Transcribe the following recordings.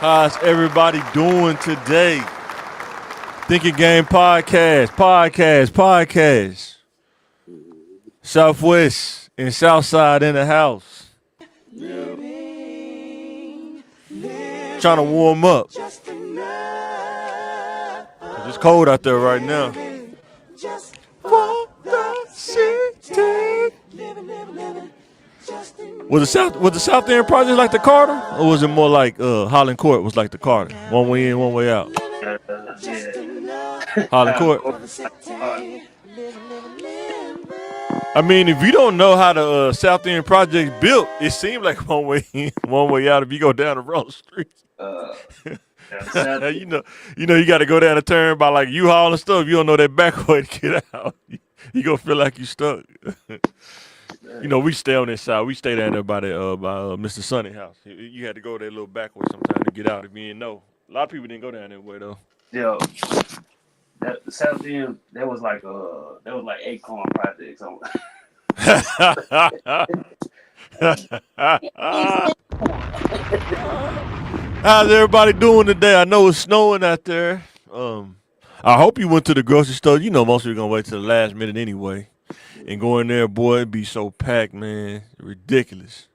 How's everybody doing today? Thinking Game podcast. Southwest and Southside in the house. Yeah. Trying to warm up. It's cold out there right now. For the city. Was the South End Project like the Carter? Or was it more like Holland Court was like the Carter? One way in, one way out. Holland Kind of Court. cool. I mean, if you don't know how the South End Project built, it seems like one way in, one way out. If you go down the wrong street, Uh, yeah, you got to go down the turn by like U-Haul and stuff. You don't know that back way to get out. You gonna feel like you stuck. We stay on this side. We stay down there by Mr. Sonny house. You had to go that little back way sometime to get out if you didn't know. A lot of people didn't go down that way though. yo, that the South End, that was like Acorn Projects. How's everybody doing today? I know it's snowing out there. I hope you went to the grocery store. You know most people gonna wait till the last minute anyway. And go in there, boy, it'd be so packed, man. Ridiculous.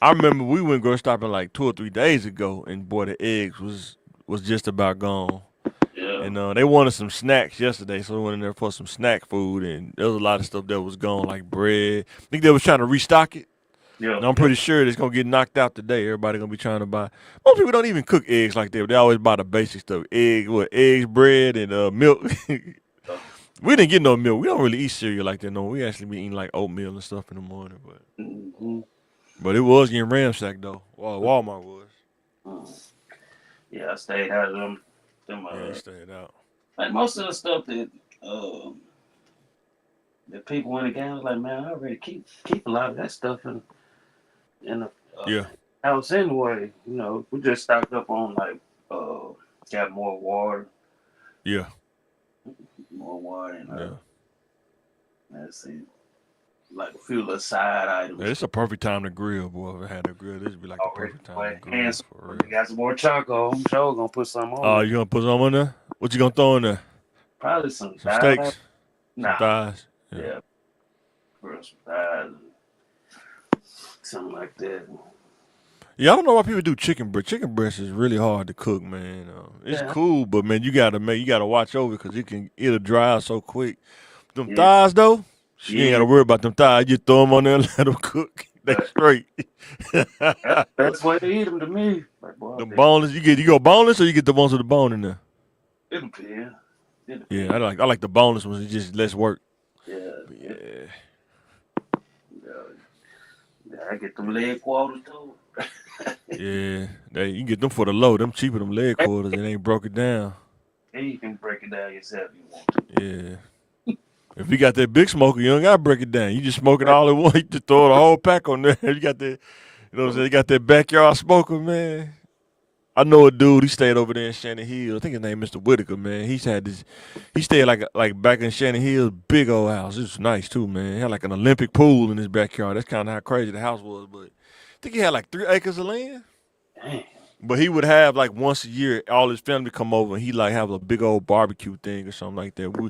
I remember we went grocery shopping like 2 or 3 days ago, and boy, the eggs was just about gone. Yeah, And they wanted some snacks yesterday, so we went in there for some snack food, and there was a lot of stuff that was gone, like bread. I think they was trying to restock it. yeah, And I'm pretty sure it's gonna get knocked out today. Everybody gonna be trying to buy. Most people don't even cook eggs like that. They always buy the basic stuff: eggs, bread, and milk. We didn't get no milk. We don't really eat cereal like that. No, we actually be eating like oatmeal and stuff in the morning. But hmm but it was getting ransacked though. Well, Walmart was. yeah. I stayed out of them. Yeah, he stayed out. Like most of the stuff that people want to get, I was like, man, I already keep a lot of that stuff in the Yeah, house anyway. We just stocked up on got yeah, more water, and yeah. let's see, like a few little side Yeah, items. it's a perfect time to grill, boy. If I had to grill, this would be like the Already perfect time to away. grill And some, for we real. got some more charcoal. I'm sure gonna put some on Oh, there. you gonna put some in there? What you gonna throw in there? Probably some Some thighs. steaks, some Nah, thighs. Yeah. yeah, for some thighs, and something like that. Yeah, I don't know why people do chicken breast. Chicken breast is really hard to cook, man. It's Yeah, cool, but man, you gotta watch over because it'll dry out so quick. Them yeah, thighs though, you ain't yeah. gotta worry about them thighs. You throw them on there and let them cook. They But straight. that's the best way to eat them to me. Like, boy, Them boneless, you go boneless or you get the ones with the bone in there. it depends. It Yeah, depends. I like the boneless ones. It's just less work. Yeah, But it, yeah, yeah, yeah. I get them leg quarters too. yeah. You can get them for the low. Them cheaper them leg quarters. It ain't broke it down. And you can break it down yourself if you want to. Yeah. If you got that big smoker, you don't gotta break it down. You just smoke it all at once. You just throw the whole pack on there. You got that, you know what I'm saying? You got that backyard smoker, man. I know a dude. He stayed over there in Shannon Hills. I think his name Mr. Whitaker, man. He stayed like back in Shannon Hills, big old house. It was nice too, man. He had like an Olympic pool in his backyard. That's kind of how crazy the house was. But I think he had like 3 acres of land. Damn. But he would have like once a year, all his family come over and he like have a big old barbecue thing or something like that.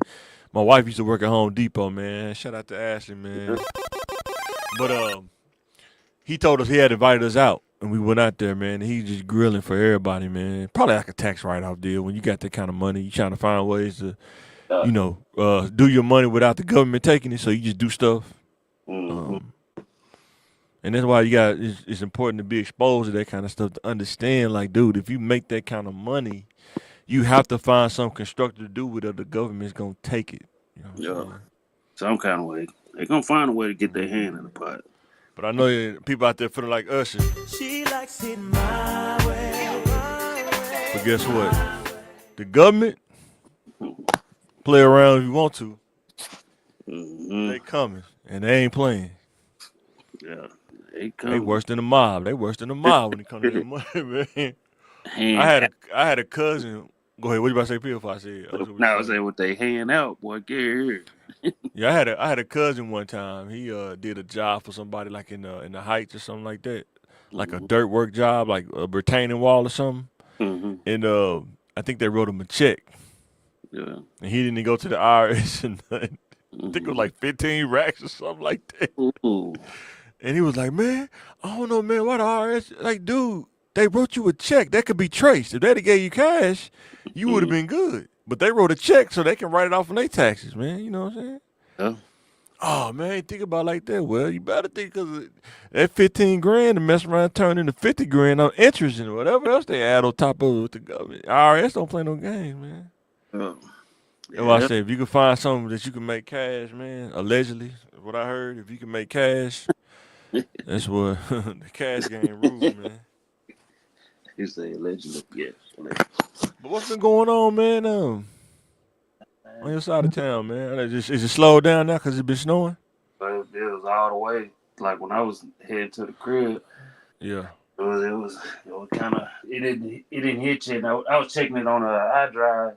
My wife used to work at Home Depot, man. Shout out to Ashley, man. But he told us he had invited us out, and we went out there, man. And he just grilling for everybody, man. Probably like a tax write-off deal. When you got that kind of money, you trying to find ways to, Uh, do your money without the government taking it. So you just do stuff. mm-hmm. And that's why it's important to be exposed to that kind of stuff to understand, like, dude, if you make that kind of money, you have to find something constructive to do with it, or the government's gonna take it. You know what I'm Yeah. saying? Some kind of way. They're gonna find a way to get their hand in the pot. But I know people out there feeling like Usher. She likes it my way. But guess what? The government play around if you want to. Mm-hmm. They coming and they ain't playing. Yeah. They They come worse than the mob. They worse than the mob when it comes to that money, man. I hand had out. I had a cousin. Go ahead. What you about to say, P? If I said, Now I say what they hand out, boy, get here. yeah, I had a cousin one time. He did a job for somebody like in the Heights or something like that. like a dirt work job, like a retaining wall or something. Mm-hmm. And I think they wrote him a check, Yeah. and he didn't go to the IRS and nothing. I think it was like 15 racks or something like that. Ooh. And he was like, man, I don't know, man, why the IRS? Like, dude, they wrote you a check that could be traced. If they'd have gave you cash, you would have been good. But they wrote a check so they can write it off on their taxes, man. You know what I'm saying? Yeah. Oh man, ain't think about it like that. Well, you better think because that 15 grand to mess around turn into 50 grand on interest and whatever else they add on top of it with the government. IRS don't play no games, man. Yeah. That's why I say if you can find something that you can make cash, man, allegedly, what I heard, if you can make cash, that's what the cash game rules, man. You say allegedly, yes. But what's been going on, man? On your side of town, man. Is it slowed down now because it's been snowing? But it was all the way. Like when I was headed to the crib, Yeah. it was kind of it didn't hit you. And I was checking it on iDrive.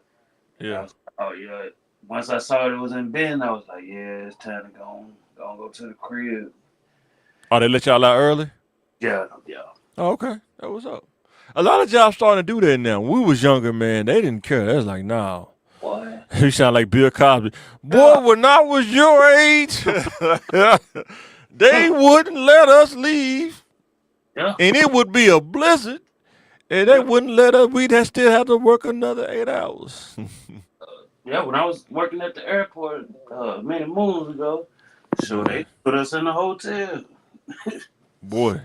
Yeah. Oh yeah. Once I saw it was in Bend, I was like, yeah, it's time to go to the crib. Oh, they let y'all out early? Yeah. Oh, okay. That was up. A lot of jobs starting to do that now. When we was younger, man, they didn't care. They was like, nah. What? You sound like Bill Cosby. Boy, when I was your age, they wouldn't let us leave. Yeah. And it would be a blizzard. And they wouldn't let us. We'd still have to work another 8 hours. Yeah, when I was working at the airport many moons ago, so they put us in a hotel. Boy.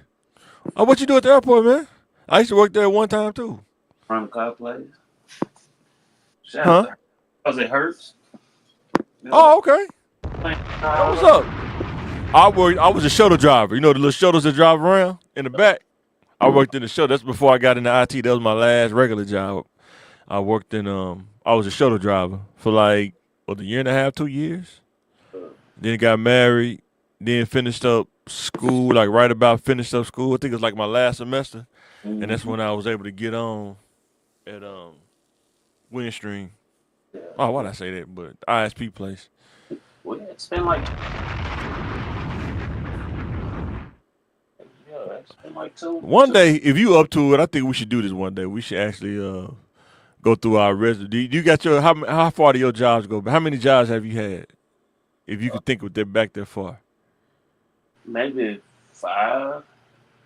Oh, what you do at the airport, man? I used to work there one time, too. From the car place. Huh? Because it hurts. Oh, okay. What's up? I was a shuttle driver. You know the little shuttles that drive around in the back? I worked in the shuttle. That's before I got into IT. That was my last regular job. I worked in, I was a shuttle driver for like, a year and a half, 2 years. Then got married. Then finished up school, like right about finished up school. I think it was like my last semester. And that's when I was able to get on at Windstream. Oh, why'd I say that? But ISP place. Well, it's been like 2. One day, if you up to it, I think we should do this one day. We should actually go through our resume. You got your how far do your jobs go? How many jobs have you had? If you could think of that back that far. Maybe 5.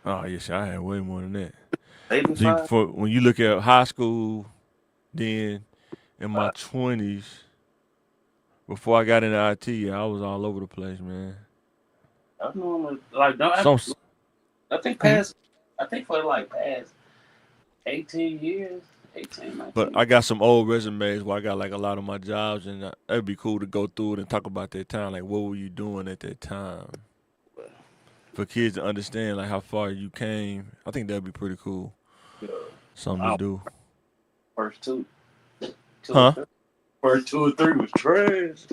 Oh yes, I had way more than that. Maybe So 5. when you look at high school, then in my 20s, before I got into IT, I was all over the place, man. I normally like don't. I think for like past 18 years, 19. But I got some old resumes where I got like a lot of my jobs, and it'd be cool to go through it and talk about that time. Like, what were you doing at that time? For kids to understand like how far you came, I think that'd be pretty cool. Something to do. First two. Huh? First 2 or 3 was trash.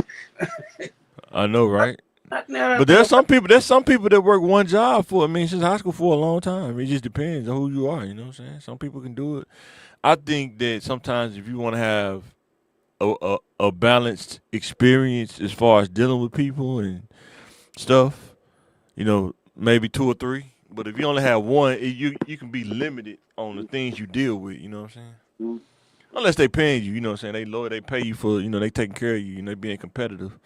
I know, right? But But there's some people that work one job for, I mean, since high school for a long time. It just depends on who you are, you know what I'm saying? Some people can do it. I think that sometimes if you want to have a balanced experience as far as dealing with people and stuff, you know, maybe 2 or 3. But if you only have one, you can be limited on the things you deal with, you know what I'm saying? Mm-hmm. Unless they paying you, you know what I'm saying? They pay you for, you know, they taking care of you and they being competitive.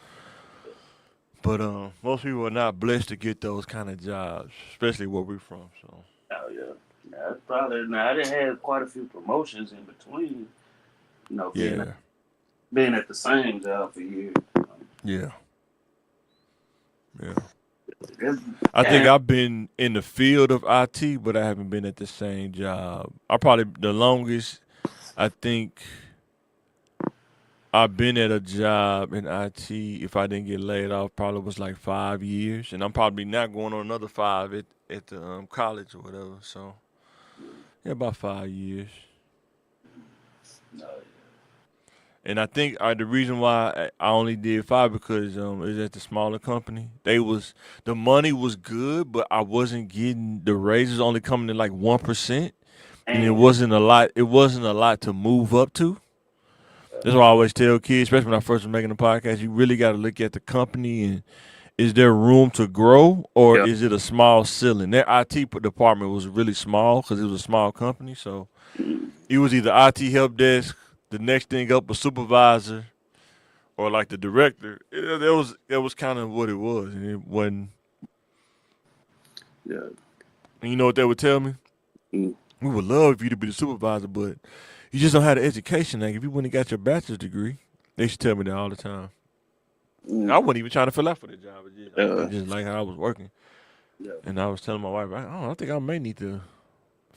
But most people are not blessed to get those kind of jobs, especially where we're from. So. Oh yeah, that's probably. Now I done had quite a few promotions in between. You know, being at the same job for years. Yeah. That's, I think I've been in the field of IT, but I haven't been at the same job. I probably the longest. I think I've been at a job in IT. If I didn't get laid off, probably was like 5 years, and I'm probably not going on another 5 at the college or whatever. So, yeah, about 5 years. And I think the reason why I only did 5 because it was at the smaller company. The money was good, but I wasn't getting the raises only coming in like 1%, and it wasn't a lot. It wasn't a lot to move up to. That's why I always tell kids, especially when I first was making the podcast, you really got to look at the company is there room to grow, or Yeah. is it a small ceiling? Their IT department was really small because it was a small company, so it was either IT help desk, the next thing up a supervisor, or like the director. That was kind of what it was, and it wasn't. Yeah. And you know what they would tell me? Mm. We would love for you to be the supervisor, but you just don't have the education. Like if you wouldn't have got your bachelor's degree, they should tell me that all the time. And I wasn't even trying to fill out for the job. I just like how I was working. Yeah. And I was telling my wife, I think I may need to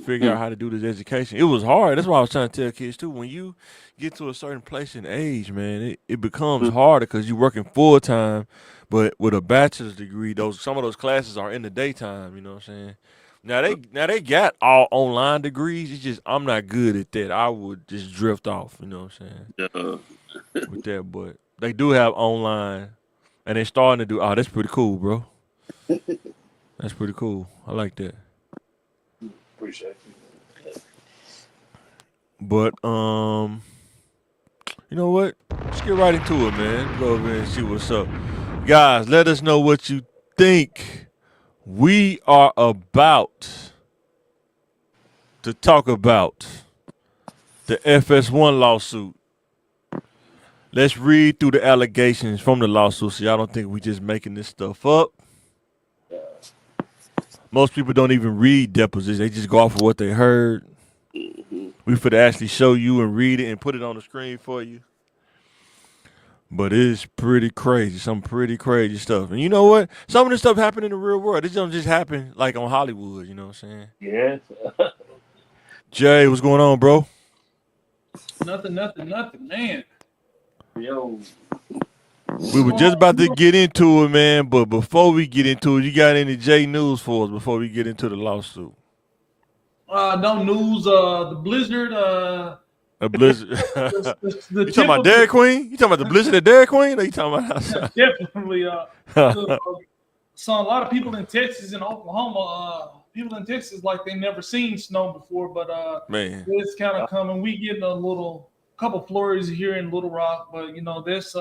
figure out how to do this education. It was hard. That's why I was trying to tell kids too. When you get to a certain place in age, man, it becomes harder because you're working full time. But with a bachelor's degree, some of those classes are in the daytime. You know what I'm saying? Now they got all online degrees. It's just I'm not good at that. I would just drift off. You know what I'm saying? Yeah. With that, but they do have online, and they're starting to do. Oh, that's pretty cool, bro. That's pretty cool. I like that. Appreciate you. But you know what? Let's get right into it, man. Go over and see what's up, guys. Let us know what you think. We are about to talk about the FS1 lawsuit. Let's read through the allegations from the lawsuit so y'all don't think we just making this stuff up. Most people don't even read depositions. They just go off of what they heard. We could actually show you and read it and put it on the screen for you. But it's pretty crazy. Some pretty crazy stuff. And you know what? Some of this stuff happened in the real world. This don't just happen like on Hollywood, you know what I'm saying? Yeah. Jay, what's going on, bro? Nothing, man. Yo. We were just about to get into it, man. But before we get into it, you got any J news for us before we get into the lawsuit? No news. The blizzard. A blizzard. The You talking about Dairy Queen? You talking about the blizzard at Dairy Queen? Or you talking about outside? Definitely. Saw a lot of people in Texas and Oklahoma. People in Texas like they never seen snow before, but Man. it's kind of coming. We getting a couple flurries here in Little Rock, but you know that's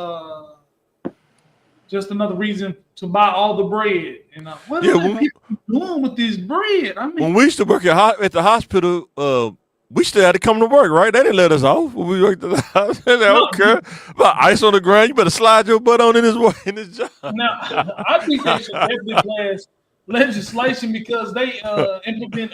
just another reason to buy all the bread. And what are people doing with this bread? I mean, when we used to work at the hospital, we still had to come to work, right? They didn't let us off when we worked at the hospital. They don't care about ice on the ground. You better slide your butt on in this job. now, I think they should definitely pass legislation because they implement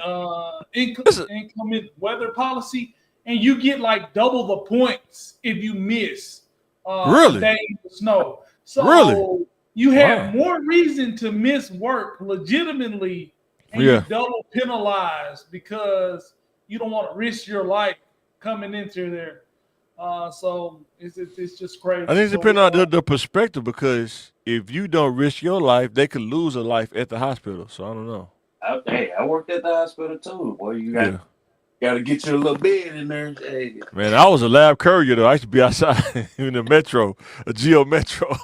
inclement weather policy, and you get like double the points if you miss Really? a day of snow. So Really? you have more reason to miss work legitimately, and you're double penalized because you don't want to risk your life coming into there. So it's just crazy. I think it depends on the perspective because if you don't risk your life, they could lose a life at the hospital. So I don't know. I worked at the hospital too. Boy, you got to get your little bed in there. Hey. Man, I was a lab courier though. I used to be outside in the metro, a Geo Metro.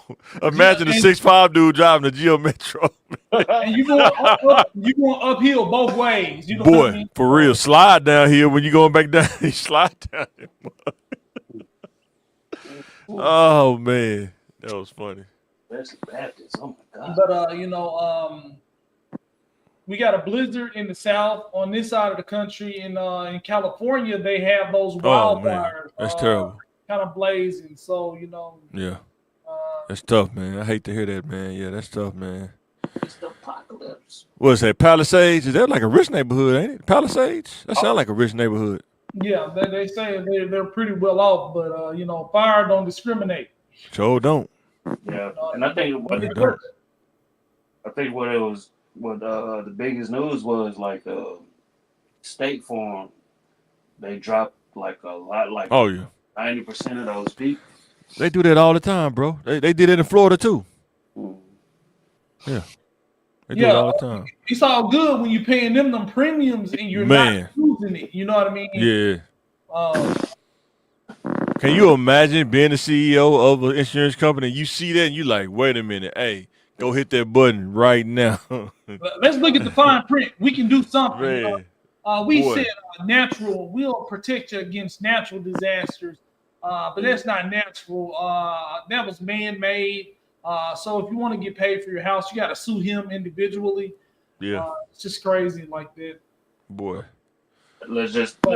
Imagine a 6'5" dude driving a Geo Metro. And you going uphill both ways. You know Boy, what I mean? for real, slide down here when you going back down. You slide down. Oh man, that was funny. That's Baptist. Oh my God. But we got a blizzard in the south on this side of the country. In California, they have those wildfires. That's terrible. Kind of blazing. So Yeah, that's tough, man. I hate to hear that, man. Yeah, that's tough, man. It's the apocalypse. What is that? Palisades? Is that like a rich neighborhood, ain't it? Palisades? That sounds like a rich neighborhood. Yeah, they say they're pretty well off, but fire don't discriminate. Sure don't. Yeah, and I think what the biggest news was like State Farm. They dropped like a lot, like 90% of those people. They do that all the time, bro. They did it in Florida too. Yeah. They do it all the time. It's all good when you're paying them premiums and you're not losing it. You know what I mean? Yeah. Can you imagine being the CEO of an insurance company? You see that and you like, wait a minute, hey, go hit that button right now. Let's look at the fine print. We can do something. Man. We said we'll protect you against natural disasters, but that's not natural. That was man-made. So if you want to get paid for your house, you got to sue him individually. Yeah. It's just crazy like that. Boy. Let's just pray.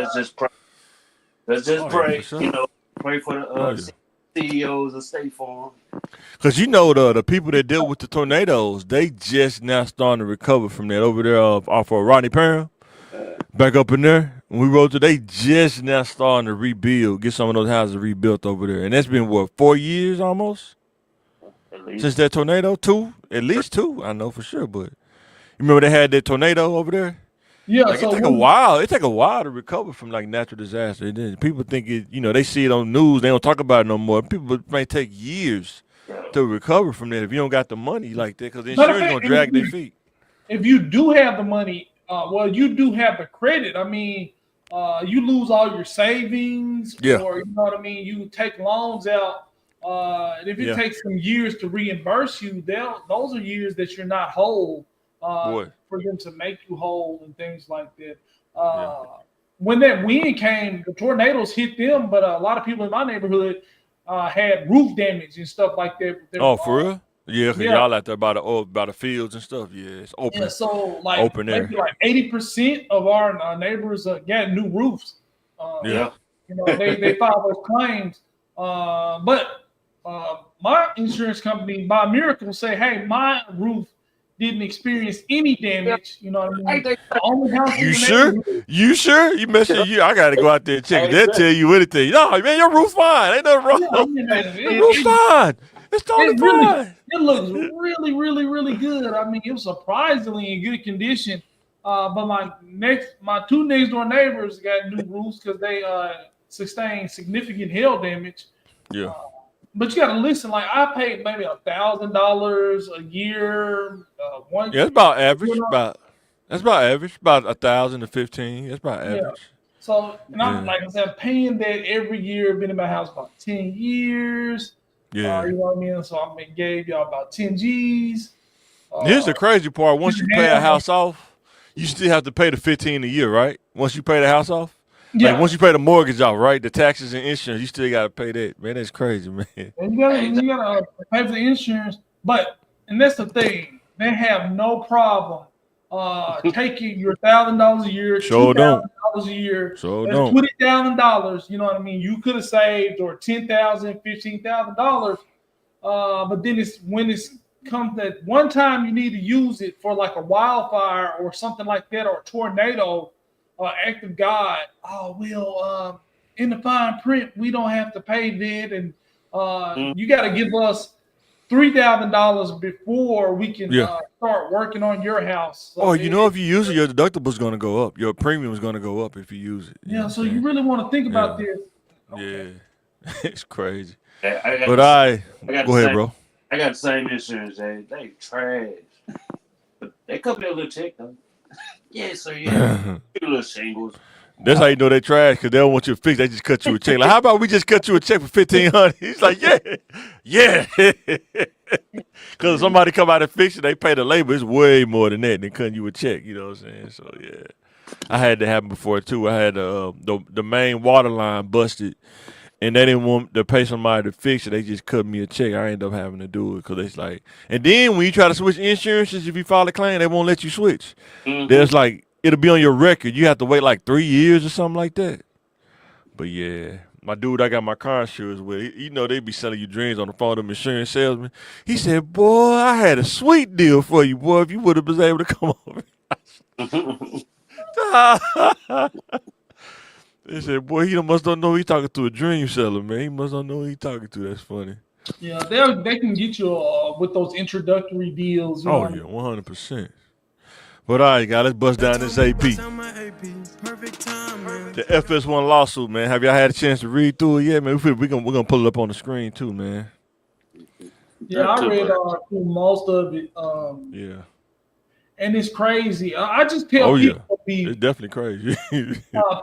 Let's just pray. For sure. You know, pray for the CEOs of State Farm. Because you know the people that deal with the tornadoes, they just now starting to recover from that over there off of Rodney Perrin. Back up in there, when we rode to, they just now starting to rebuild, get some of those houses rebuilt over there. And that's been, what, 4 years almost? Since that tornado? 2? At least 2, I know for sure. But you remember they had that tornado over there? Yeah, like, so it take a while to recover from like natural disaster. And then people think it, they see it on the news, they don't talk about it no more. People may take years to recover from that if you don't got the money like that, because the insurance gonna drag their feet. If you do have the money, you do have the credit. I mean, you lose all your savings, or you know what I mean. You take loans out, and if it takes some years to reimburse you, those are years that you're not whole. For them to make you whole and things like that. When that wind came, the tornadoes hit them, but a lot of people in my neighborhood had roof damage and stuff like that. For real? Yeah, because y'all out there by the fields and stuff. Yeah, it's open. Yeah, so like open air. Maybe like 80% of our neighbors got new roofs. They filed those claims, but my insurance company, by miracle, say, hey, my roof didn't experience any damage. You know what I mean? The only house you sure? You sure? You messing you? I gotta go out there and check. They'll tell you anything. No, man, your roof fine. Ain't nothing wrong. Your roof fine. It's totally fine. It looks really, really, really good. I mean, it was surprisingly in good condition. But my 2 next door neighbors got new roofs because they sustained significant hail damage. Yeah. But you got to listen. Like I paid maybe $1,000 a year. Yeah, that's about average. That's about average. About 1,000 to 15. That's about average. Yeah. So, and I'm like I said, paying that every year. Been in my house about 10 years. Yeah. You know what I mean? So I gave y'all about 10 G's. Here's the crazy part. Once you pay a house off, you still have to pay the 15 a year, right? Once you pay the house off. Yeah. Like once you pay the mortgage off, right? The taxes and insurance, you still gotta pay that. Man, that's crazy, man. And you gotta pay for the insurance, and that's the thing. They have no problem taking your $1,000 a year, $2,000 a year, $20,000. You know what I mean? You could have saved or $10,000, $15,000. But then when it's comes that one time you need to use it for like a wildfire or something like that, or a tornado. Act of God. In the fine print, we don't have to pay that, and you got to give us $3,000 before we can start working on your house. So if you use it, your deductible is going to go up. Your premium is going to go up if you use it. Yeah, so you really want to think about this. Okay. Yeah, it's crazy. Go ahead, bro. I got the same insurance. They trash, but they cover their little check though. Yeah, so little shingles. That's how you know they trash, because they don't want you to fix. They just cut you a check. Like, how about we just cut you a check for $1,500? He's like, yeah. Because if somebody come out and fix it, they pay the labor. It's way more than that than cutting you a check. You know what I'm saying? So yeah, I had that happen before too. I had the main water line busted, and they didn't want to pay somebody to fix it. They just cut me a check. I ended up having to do it because it's like. And then when you try to switch insurances, if you file a claim, they won't let you switch. Mm-hmm. There's like, it'll be on your record. You have to wait like 3 years or something like that. But yeah, my dude I got my car insurance with, they be selling you dreams on the phone, them insurance salesman. He said, boy, I had a sweet deal for you, boy, if you would have been able to come over. They said, boy, he must don't know he's talking to a dream seller, man. He must don't know who he's talking to. That's funny. Yeah, they can get you with those introductory deals. Yeah, 100%. But all right, guys, let's bust down this AP. The FS1 lawsuit, man. Have y'all had a chance to read through it yet, man? We're gonna pull it up on the screen too, man. Yeah, I read through most of it. And it's crazy. I just tell people to be. It's definitely crazy.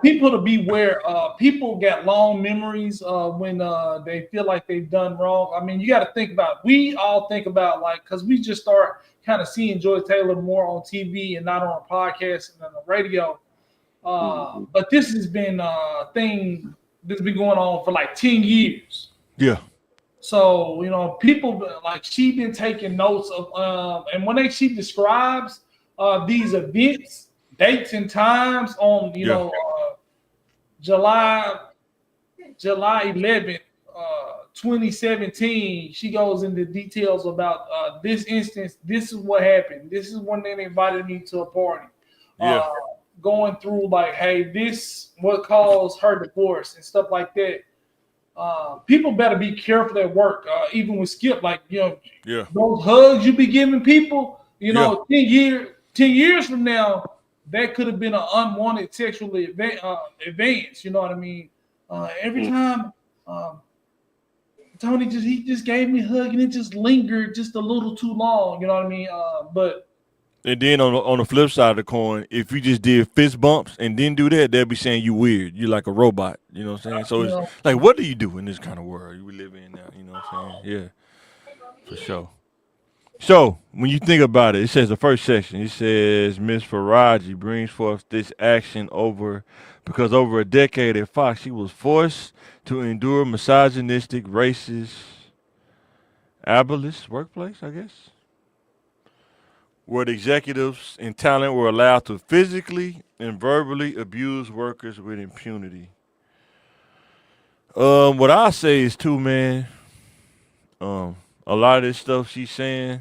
People to beware. People got long memories when they feel like they've done wrong. I mean, you got to think about. We all think about because we just start kind of seeing Joy Taylor more on TV and not on a podcast and on the radio. But this has been a thing that's been going on for like 10 years. Yeah. So, people like she been taking notes of, and when she describes these events, dates and times on, July 11th, 2017, she goes into details about this instance. This is what happened. This is when they invited me to a party. Going through like, hey, this what caused her divorce and stuff like that. People better be careful at work, even with Skip. Like, those hugs you be giving people, 10 years from now, that could have been an unwanted sexual advance. You know what I mean? Every time Tony he just gave me a hug and it just lingered just a little too long. You know what I mean? And then on the flip side of the coin, if you just did fist bumps and didn't do that, they'll be saying you weird. You're like a robot. You know what I'm saying? So it's like, what do you do in this kind of world we live in now? You know what I'm saying? Yeah, for sure. So when you think about it, it says the first section. It says Miss Faraji brings forth this action because over a decade at Fox, she was forced to endure misogynistic, racist, ableist workplace, I guess, where the executives and talent were allowed to physically and verbally abuse workers with impunity. What I say is too, man, a lot of this stuff she's saying,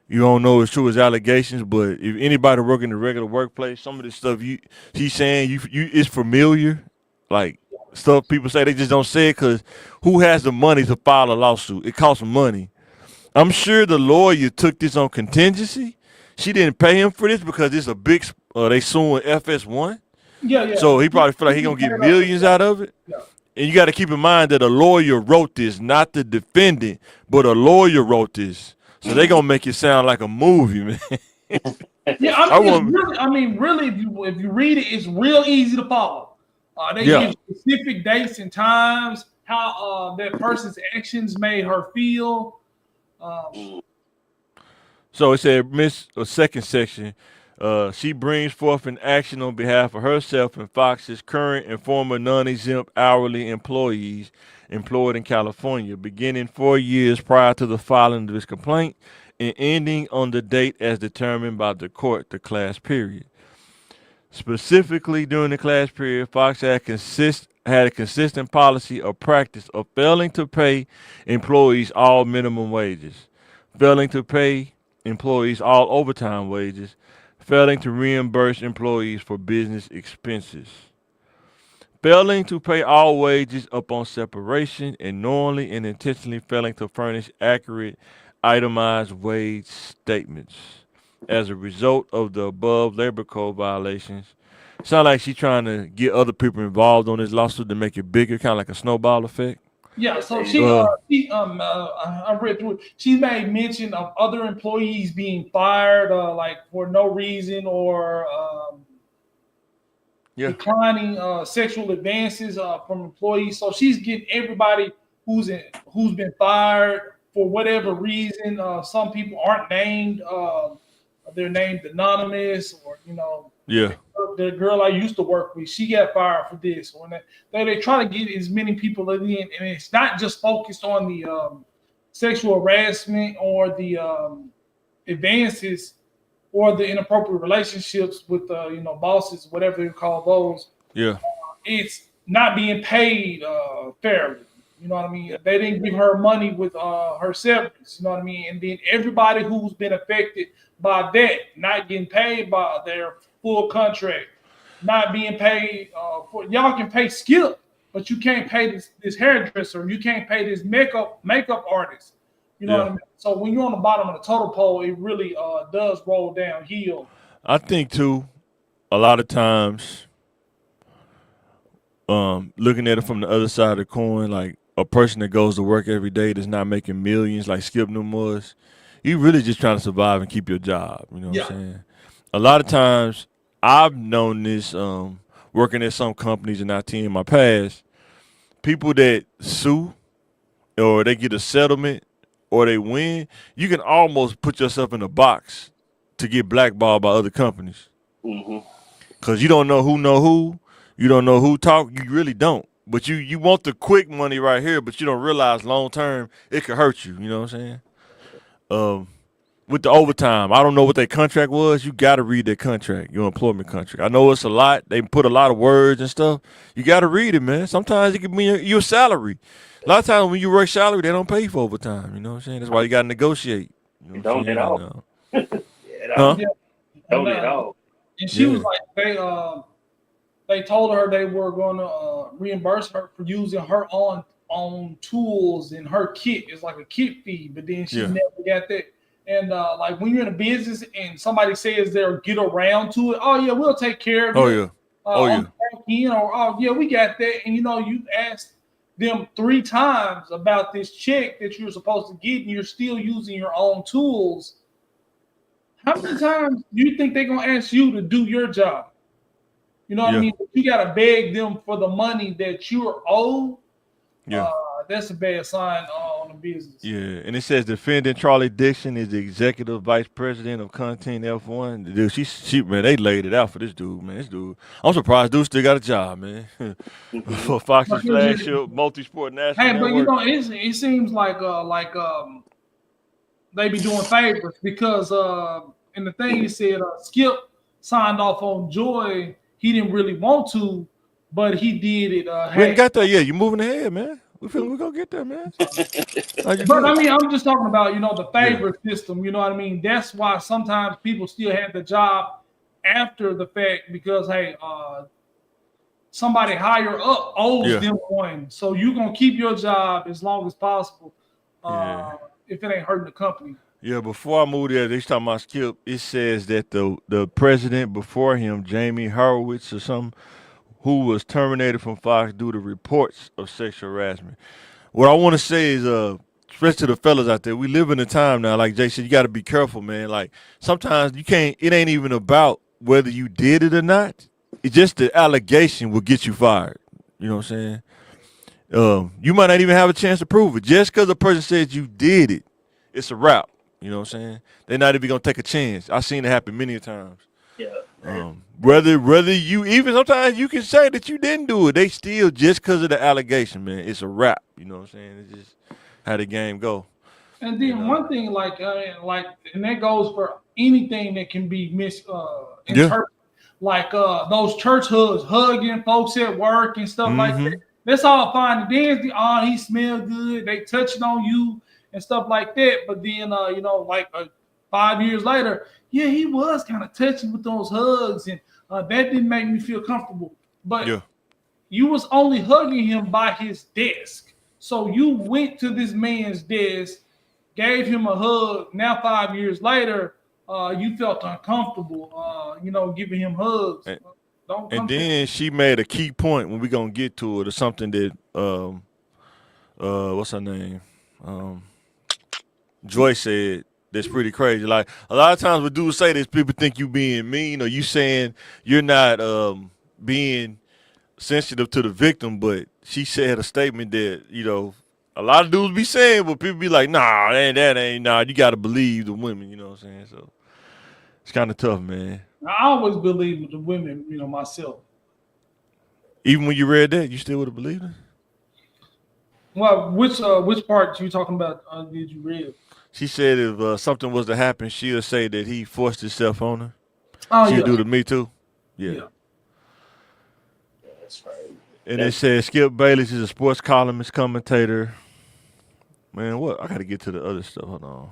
you don't know it's true as allegations, but if anybody working in the regular workplace, some of this stuff she's saying, it's familiar. Like stuff people say, they just don't say it because who has the money to file a lawsuit? It costs money. I'm sure the lawyer took this on contingency. She didn't pay him for this because it's a big. They suing FS1. Yeah. So he probably feel like he gonna get millions out of it. Yeah. And you got to keep in mind that a lawyer wrote this, not the defendant, but a lawyer wrote this. So they gonna make it sound like a movie, man. Yeah, really, if you read it, it's real easy to follow. They give specific dates and times, how that person's actions made her feel. So it said, second section, she brings forth an action on behalf of herself and Fox's current and former non-exempt hourly employees employed in California, beginning 4 years prior to the filing of this complaint and ending on the date as determined by the court, the class period. Specifically, during the class period, Fox had a consistent policy or practice of failing to pay employees all minimum wages, failing to pay employees all overtime wages, failing to reimburse employees for business expenses, failing to pay all wages upon separation, and knowingly and intentionally failing to furnish accurate itemized wage statements. As a result of the above labor code violations, sound like she's trying to get other people involved on this lawsuit to make it bigger, kind of like a snowball effect. Yeah, so I read through it. She made mention of other employees being fired, like for no reason or declining sexual advances from employees. So she's getting everybody who's been fired for whatever reason. Some people aren't named; they're named anonymous, or the girl I used to work with, she got fired for this. When they try to get as many people in, and it's not just focused on the sexual harassment or the advances or the inappropriate relationships with bosses, whatever you call those. Yeah, it's not being paid fairly. You know what I mean? They didn't give her money with her severance. You know what I mean? And then everybody who's been affected by that, not getting paid by their full contract, not being paid for. Y'all can pay Skip, but you can't pay this hairdresser. You can't pay this makeup artist. You know what I mean? So when you're on the bottom of the total pole, it really does roll downhill. I think too, a lot of times, looking at it from the other side of the coin, like a person that goes to work every day that's not making millions, like Skip Newman was, you really just trying to survive and keep your job. You know what I'm saying? A lot of times, I've known this working at some companies in IT in my past, people that sue or they get a settlement or they win, you can almost put yourself in a box to get blackballed by other companies. Because you don't know who, you don't know who talk, you really don't. But you want the quick money right here, but you don't realize long term it could hurt you. You know what I'm saying? With the overtime, I don't know what their contract was. You got to read their contract, your employment contract. I know it's a lot. They put a lot of words and stuff. You got to read it, man. Sometimes it can be your salary. A lot of times when you work salary, they don't pay you for overtime. You know what I'm saying? That's why you got to negotiate. You know don't at all. Yeah, Don't at all. And she was like, they told her they were going to reimburse her for using her own tools and her kit. It's like a kit fee, but then she never got that. And like when you're in a business and somebody says they'll get around to it, oh yeah, we'll take care of it. We got that. And you asked them 3 times about this check that you're supposed to get, and you're still using your own tools. How many times do you think they're gonna ask you to do your job? You know what I mean? You gotta beg them for the money that you're owed. That's a bad sign on a business. Yeah, and it says defendant Charlie Dixon is the executive vice president of Content F1. Dude, she man, they laid it out for this dude, man. This dude, I'm surprised dude still got a job, man. For Fox's flagship multi-sport national. Hey, network. but it seems like they be doing favors because in the thing he said Skip signed off on Joy. He didn't really want to, but he did it. We ain't got there yet. You moving ahead, man. We feeling we gonna get there, man. But I mean, I'm just talking about the favor system. You know what I mean? That's why sometimes people still have the job after the fact because somebody higher up owes them one. So you're gonna keep your job as long as possible. If it ain't hurting the company. Yeah, before I moved there, they talking about Skip. It says that the president before him, Jamie Horowitz or something, who was terminated from Fox due to reports of sexual harassment. What I want to say is, especially to the fellas out there, we live in a time now, like Jay said, you got to be careful, man. Like, sometimes you can't, it ain't even about whether you did it or not. It's just the allegation will get you fired. You know what I'm saying? You might not even have a chance to prove it. Just because a person says you did it, it's a wrap. You know what I'm saying? They're not even going to take a chance. I've seen it happen many times. Yeah. Whether you even sometimes you can say that you didn't do it, they still just because of the allegation, man. It's a wrap. You know what I'm saying? It's just how the game go. And then one thing, and that goes for anything that can be misinterpreted, like those church hugs, hugging folks at work and stuff like that. That's all fine and dandy. Oh, he smelled good. They touching on you and stuff like that. But then, 5 years later, he was kind of touching with those hugs, and that didn't make me feel comfortable. But you was only hugging him by his desk. So you went to this man's desk, gave him a hug. Now 5 years later, you felt uncomfortable, giving him hugs. And then she made a key point when we're going to get to it, or something that, what's her name? Joy said. That's pretty crazy. Like, a lot of times when dudes say this, people think you being mean or you saying you're not being sensitive to the victim. But she said a statement that, a lot of dudes be saying, but people be like, nah, that ain't, you got to believe the women, you know what I'm saying? So it's kind of tough, man. I always believe the women, myself. Even when you read that, you still would have believed it? Well, which part you talking about did you read? She said if something was to happen, she'll say that he forced himself on her. Oh, she'll do to me too. Yeah. That's right. And it says Skip Bayless is a sports columnist, commentator. Man, what? I got to get to the other stuff. Hold on.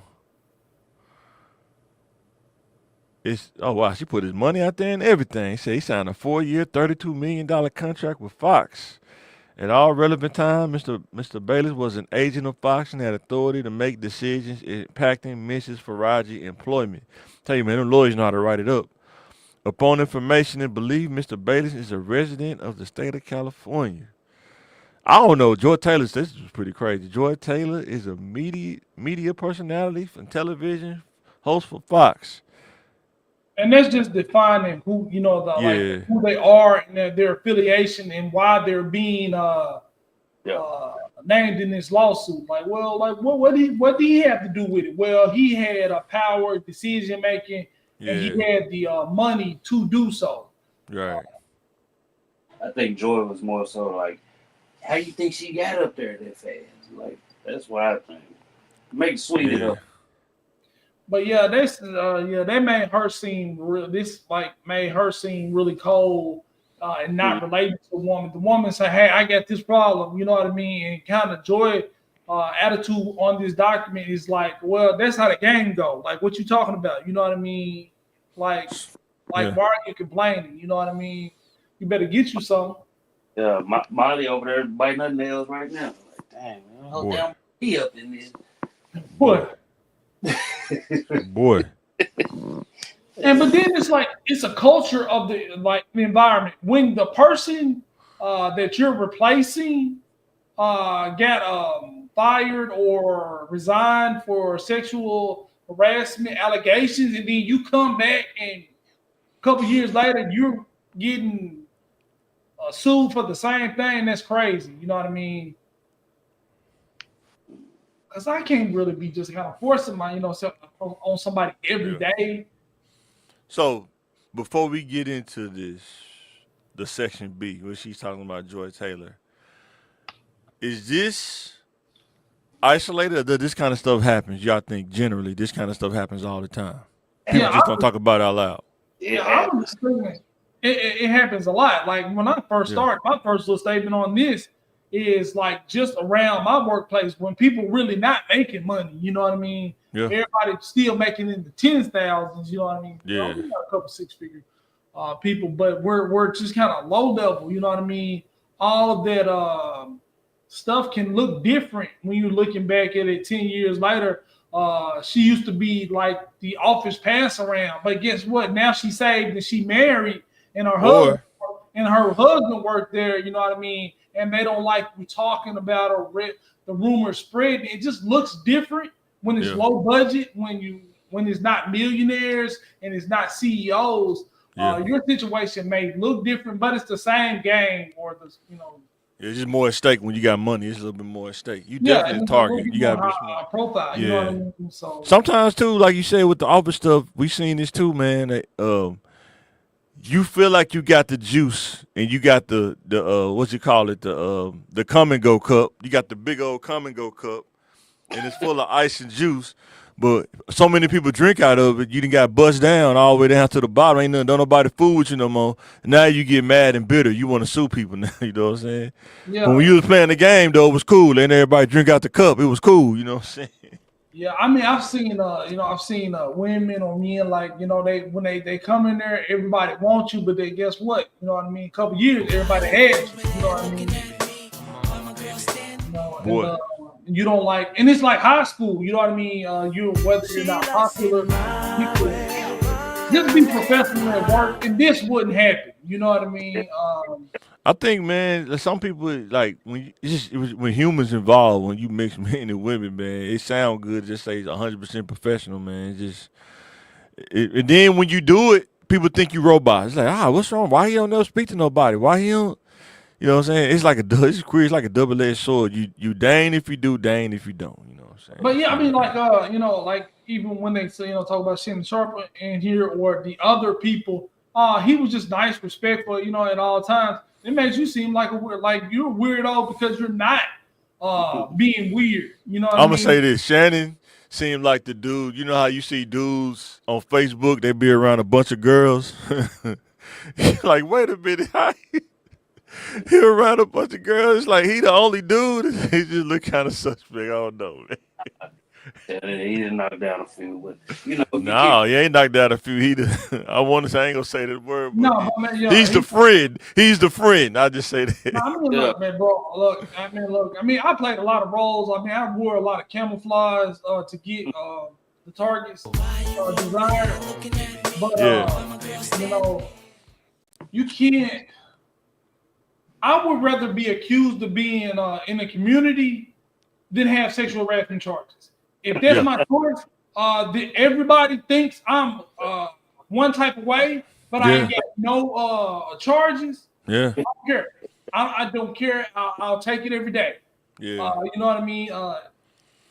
Wow, she put his money out there and everything. He said he signed a 4-year, $32 million contract with Fox. At all relevant time, Mr. Bayless was an agent of Fox and had authority to make decisions impacting Mrs. Faraji employment. Tell you, man, them lawyers know how to write it up. Upon information and belief, Mr. Bayless is a resident of the state of California. I don't know, Joy Taylor, this is pretty crazy. Joy Taylor is a media personality from television, host for Fox. And that's just defining who who they are and their affiliation and why they're being named in this lawsuit. What did he have to do with it? Well, he had a power, decision making, and he had the money to do so. Right. I think Joy was more so like how you think she got up there that fast? Like, that's what I think. Make it sweet it up. But yeah, they made her seem made her seem really cold and not related to the woman. The woman said, "Hey, I got this problem," you know what I mean? And kind of Joy attitude on this document is like, well, that's how the game go. Like, what you talking about? You know what I mean? Like why are you complaining? You know what I mean? You better get you some. Yeah, Molly over there biting her nails right now. Like, dang, man, hold down me up in this. What? Boy. But then it's a culture of the environment. When the person that you're replacing got fired or resigned for sexual harassment allegations, and then you come back and a couple years later you're getting sued for the same thing, that's crazy. You know what I mean? Because I can't really be just kind of forcing my, on somebody every day. So, before we get into the section B, where she's talking about Joy Taylor, is this isolated or does this kind of stuff happens? Y'all think generally this kind of stuff happens all the time? People just don't talk about it out loud. It happens a lot. Like when I first started, my first little statement on this is like just around my workplace when people really not making money, you know what I mean? Yeah. Everybody still making in the tens of thousands, you know what I mean? Yeah. We got a couple six-figure people, but we're just kind of low level, you know what I mean? All of that stuff can look different when you're looking back at it 10 years later. She used to be like the office pass around, but guess what? Now she's saved and she married, and her husband worked there, you know what I mean? And they don't like you talking about or the rumors spreading. It just looks different when it's low budget, when it's not millionaires and it's not CEOs. Your situation may look different, but it's the same game, or it's just more at stake when you got money. It's a little bit more at stake. You definitely target. You got to be smart. Profile. You know what I mean? So sometimes too, like you said with the office stuff, we seen this too, man. You feel like you got the juice and you got the what you call it, the come and go cup. You got the big old come and go cup, and it's full of ice and juice. But so many people drink out of it, you done got bust down all the way down to the bottom. Ain't nothing, don't nobody fool with you no more. Now you get mad and bitter. You want to sue people now, you know what I'm saying? Yeah. But when you was playing the game, though, it was cool. And everybody drink out the cup. It was cool, you know what I'm saying? Yeah, I mean, I've seen women or men, like, when they come in there, everybody wants you, but they guess what? You know what I mean? A couple years, everybody has you. You know what I mean? Boy. You don't like, and it's like high school, you know what I mean? Whether you're not popular, people just be professional at work, and this wouldn't happen. You know what I mean? I think, man, some people like when humans involved, when you mix men and women, man, it sounds good to just say it's 100% professional, man. And then when you do it, people think you robots. It's like, what's wrong? Why he don't never speak to nobody? Why he don't? You know what I'm saying? It's like it's like a double-edged sword. You dang if you do, dang if you don't. You know what I'm saying? But yeah, I mean, like even when they say, talk about Shannon Sharpe in here or the other people, he was just nice, respectful, at all times. It makes you seem like you're a weirdo because you're not being weird. You know what I mean? I'm gonna say this, Shannon seemed like the dude. You know how you see dudes on Facebook? They be around a bunch of girls. Like, wait a minute, he around a bunch of girls, like he the only dude. He just look kind of suspect. I don't know, man. He didn't knock down a few, but no, he ain't knocked down a few. I want to say, I ain't gonna say that word. But no, man, he's the friend. He's the friend. I just say that. No, I mean, look, man, bro. Look. I mean, I played a lot of roles. I mean, I wore a lot of camouflage to get the targets desired. But you can't. I would rather be accused of being in the community than have sexual harassment charges. If that's my choice, everybody thinks I'm one type of way, but I ain't got no charges. Yeah, I don't care. I don't care. I'll take it every day. Yeah, you know what I mean.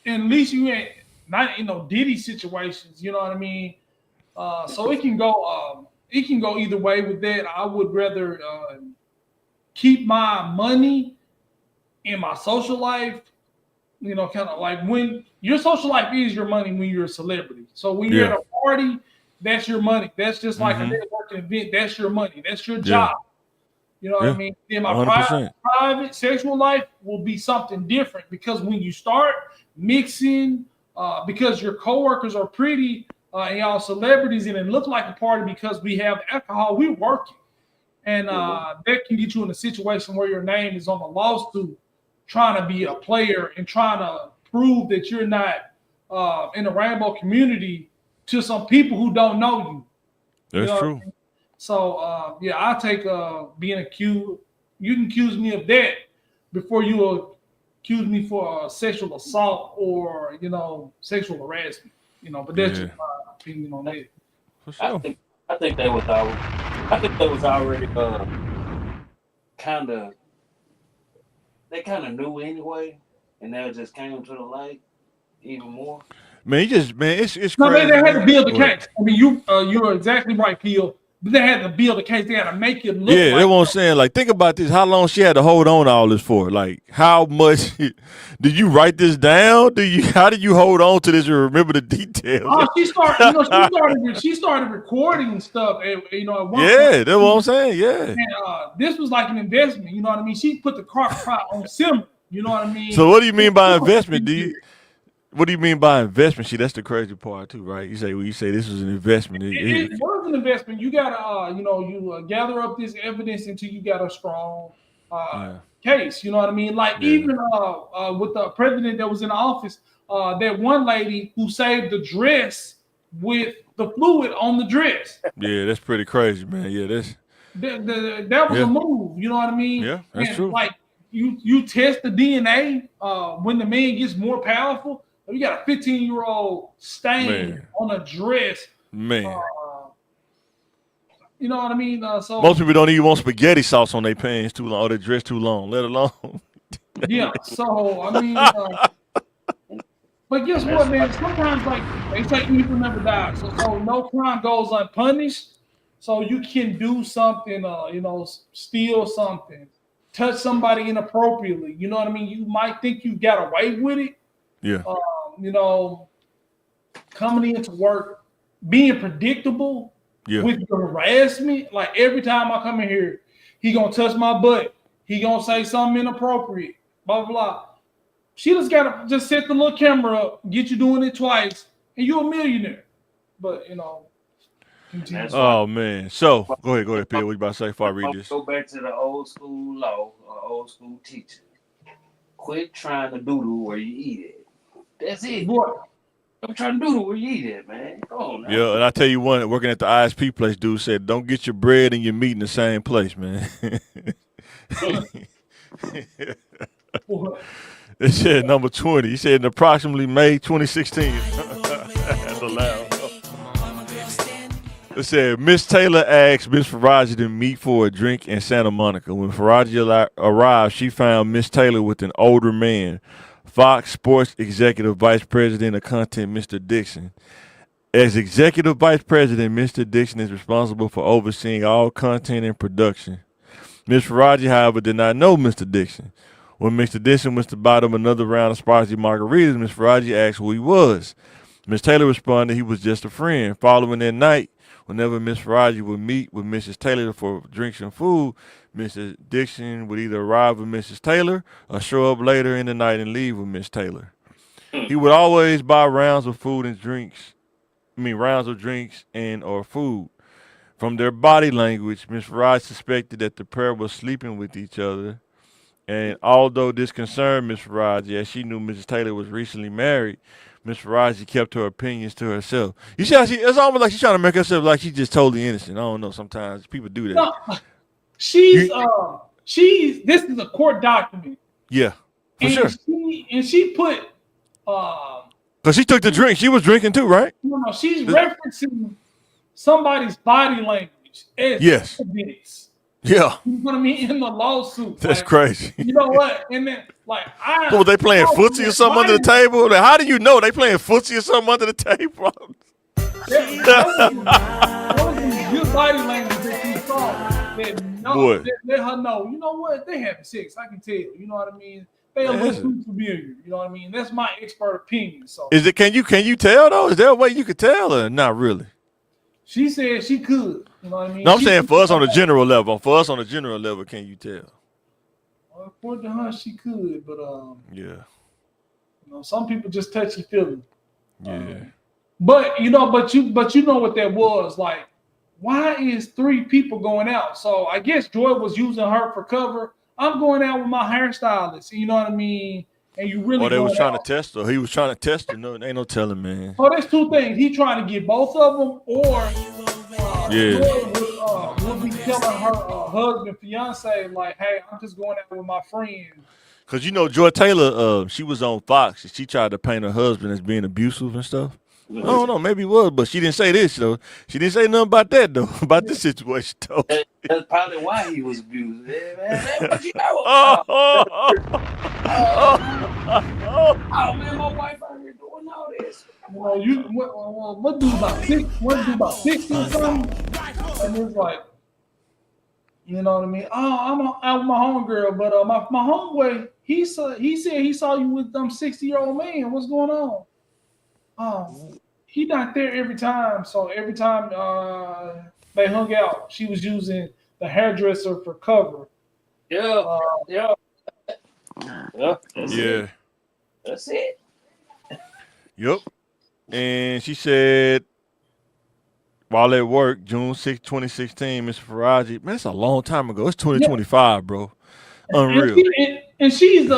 And at least you ain't not in no Diddy situations. You know what I mean. So it can go. It can go either way with that. I would rather keep my money in my social life, you know, kind of like when your social life is your money when you're a celebrity. So when you're at a party, that's your money. That's just like a networking event. That's your money. That's your job. You know what I mean? Then my private sexual life will be something different because when you start mixing, because your coworkers are pretty and y'all celebrities and it looks like a party because we have alcohol, we're working. And that can get you in a situation where your name is on a lawsuit trying to be a player and trying to prove that you're not in the rainbow community to some people who don't know you. That's true. I mean? So, I take being accused. You can accuse me of that before you accuse me for sexual assault or, you know, sexual harassment. You know, but that's just my opinion on that. For sure. I think they was already kind of knew anyway, and that just came to the light even more. Man, it's crazy. No, they had to build the case. I mean, you're exactly right, Peel. But they had to build a case. They had to make it look. Yeah, that's what I'm saying. Like, think about this. How long she had to hold on to all this for? Like, how much did you write this down? How did you hold on to this and remember the details? Oh, she started recording stuff. You know, at one point, that's what I'm saying. Yeah. And, this was like an investment. You know what I mean? She put the crock pot on simmer. You know what I mean? So, what do you mean by investment? What do you mean by investment? See, that's the crazy part too, right? You say this was an investment. It was an investment. You gotta, you gather up this evidence until you got a strong case. You know what I mean? Like even with the president that was in office, that one lady who saved the dress with the fluid on the dress. Yeah, that's pretty crazy, man. Yeah, that was a move. You know what I mean? Yeah, that's true. Like you test the DNA when the man gets more powerful. You got a 15-year-old stain on a dress. Man. You know what I mean? So most people don't even want spaghetti sauce on their pants too long or their dress too long, let alone. Yeah. So, I mean, but guess what, man? Sometimes, like, they say evil never dies. So no crime goes unpunished. So you can do something, steal something, touch somebody inappropriately. You know what I mean? You might think you got away with it. Yeah. Coming into work, being predictable with the harassment. Like every time I come in here, he gonna touch my butt. He gonna say something inappropriate. Blah blah blah. She just gotta set the little camera up, get you doing it twice, and you're a millionaire. But oh man. So go ahead, Pierre. What you about to say before I read this? Go back to the old school law, old school teaching. Quit trying to doodle where you eat it. That's it. Boy, I'm trying to do where you eat it, man. Come on now. Yeah, and I tell you one, working at the ISP place, dude said, don't get your bread and your meat in the same place, man. It said number 20. He said in approximately May 2016. That's allowed. It said, Miss Taylor asked Miss Faraji to meet for a drink in Santa Monica. When Faraji arrived, she found Miss Taylor with an older man, Fox Sports Executive Vice President of Content, Mr. Dixon. As Executive Vice President, Mr. Dixon is responsible for overseeing all content and production. Ms. Faraji, however, did not know Mr. Dixon. When Mr. Dixon went to buy them another round of spicy margaritas, Ms. Faraji asked who he was. Ms. Taylor responded he was just a friend. Following that night, whenever Ms. Faraji would meet with Mrs. Taylor for drinks and food, Mr. Dixon would either arrive with Mrs. Taylor or show up later in the night and leave with Miss Taylor. He would always buy rounds of drinks and or food. From their body language, Ms. Faraji suspected that the pair was sleeping with each other. And although this concerned Ms. Faraji, as she knew Mrs. Taylor was recently married, Ms. Faraji kept her opinions to herself. You see how it's almost like she's trying to make herself like she's just totally innocent. I don't know. Sometimes people do that. No, this is a court document. Yeah, for sure. She put because she took the drink. She was drinking too, right? No, she's referencing somebody's body language as evidence. Yeah. You know what I mean? In the lawsuit. That's crazy. You know what? And then, so were they playing footsie or something under the table? Like, how do you know they playing footsie or something under the table? That was good body language that you saw. Boy. let her know, you know what, they having sex. I can tell. You know what I mean? They a little too familiar. You know what I mean? That's my expert opinion. So Is it? Can you tell though? Is there a way you could tell or not really? she said she could. You know what I mean? No, I'm saying for us on the general level. For us on the general level, can you tell? According to her, she could, but Yeah. you know, some people just touchy feeling. Yeah. But you know what that was like. Why is 3 people going out? So I guess Joy was using her for cover. I'm going out with my hairstylist. You know what I mean? And you really. Or they was trying out. to test her. He was trying to test her. No, ain't no telling, man. Oh, there's 2 things. He trying to get both of them, or Yeah. Joy would be telling her husband, fiance, like, "Hey, I'm just going out with my friend." Cause you know Joy Taylor, she was on Fox. She tried to paint her husband as being abusive and stuff. I don't know, maybe it was, but she didn't say this though. She didn't say nothing about that though, about this situation though. That's probably why he was abused. Man, what you know? Oh man, my wife out here doing all this. Well, what do about 60 or something? And it's like, you know what I mean? Oh, I'm out with my homegirl, but my homeboy, he said he saw you with 60-year-old man. What's going on? He not there every time. So every time they hung out, she was using the hairdresser for cover. Yeah. That's it. Yep. And she said, while at work, June 6, 2016, Mr. Faraji, man, that's a long time ago. It's 2025, bro. Unreal. And she's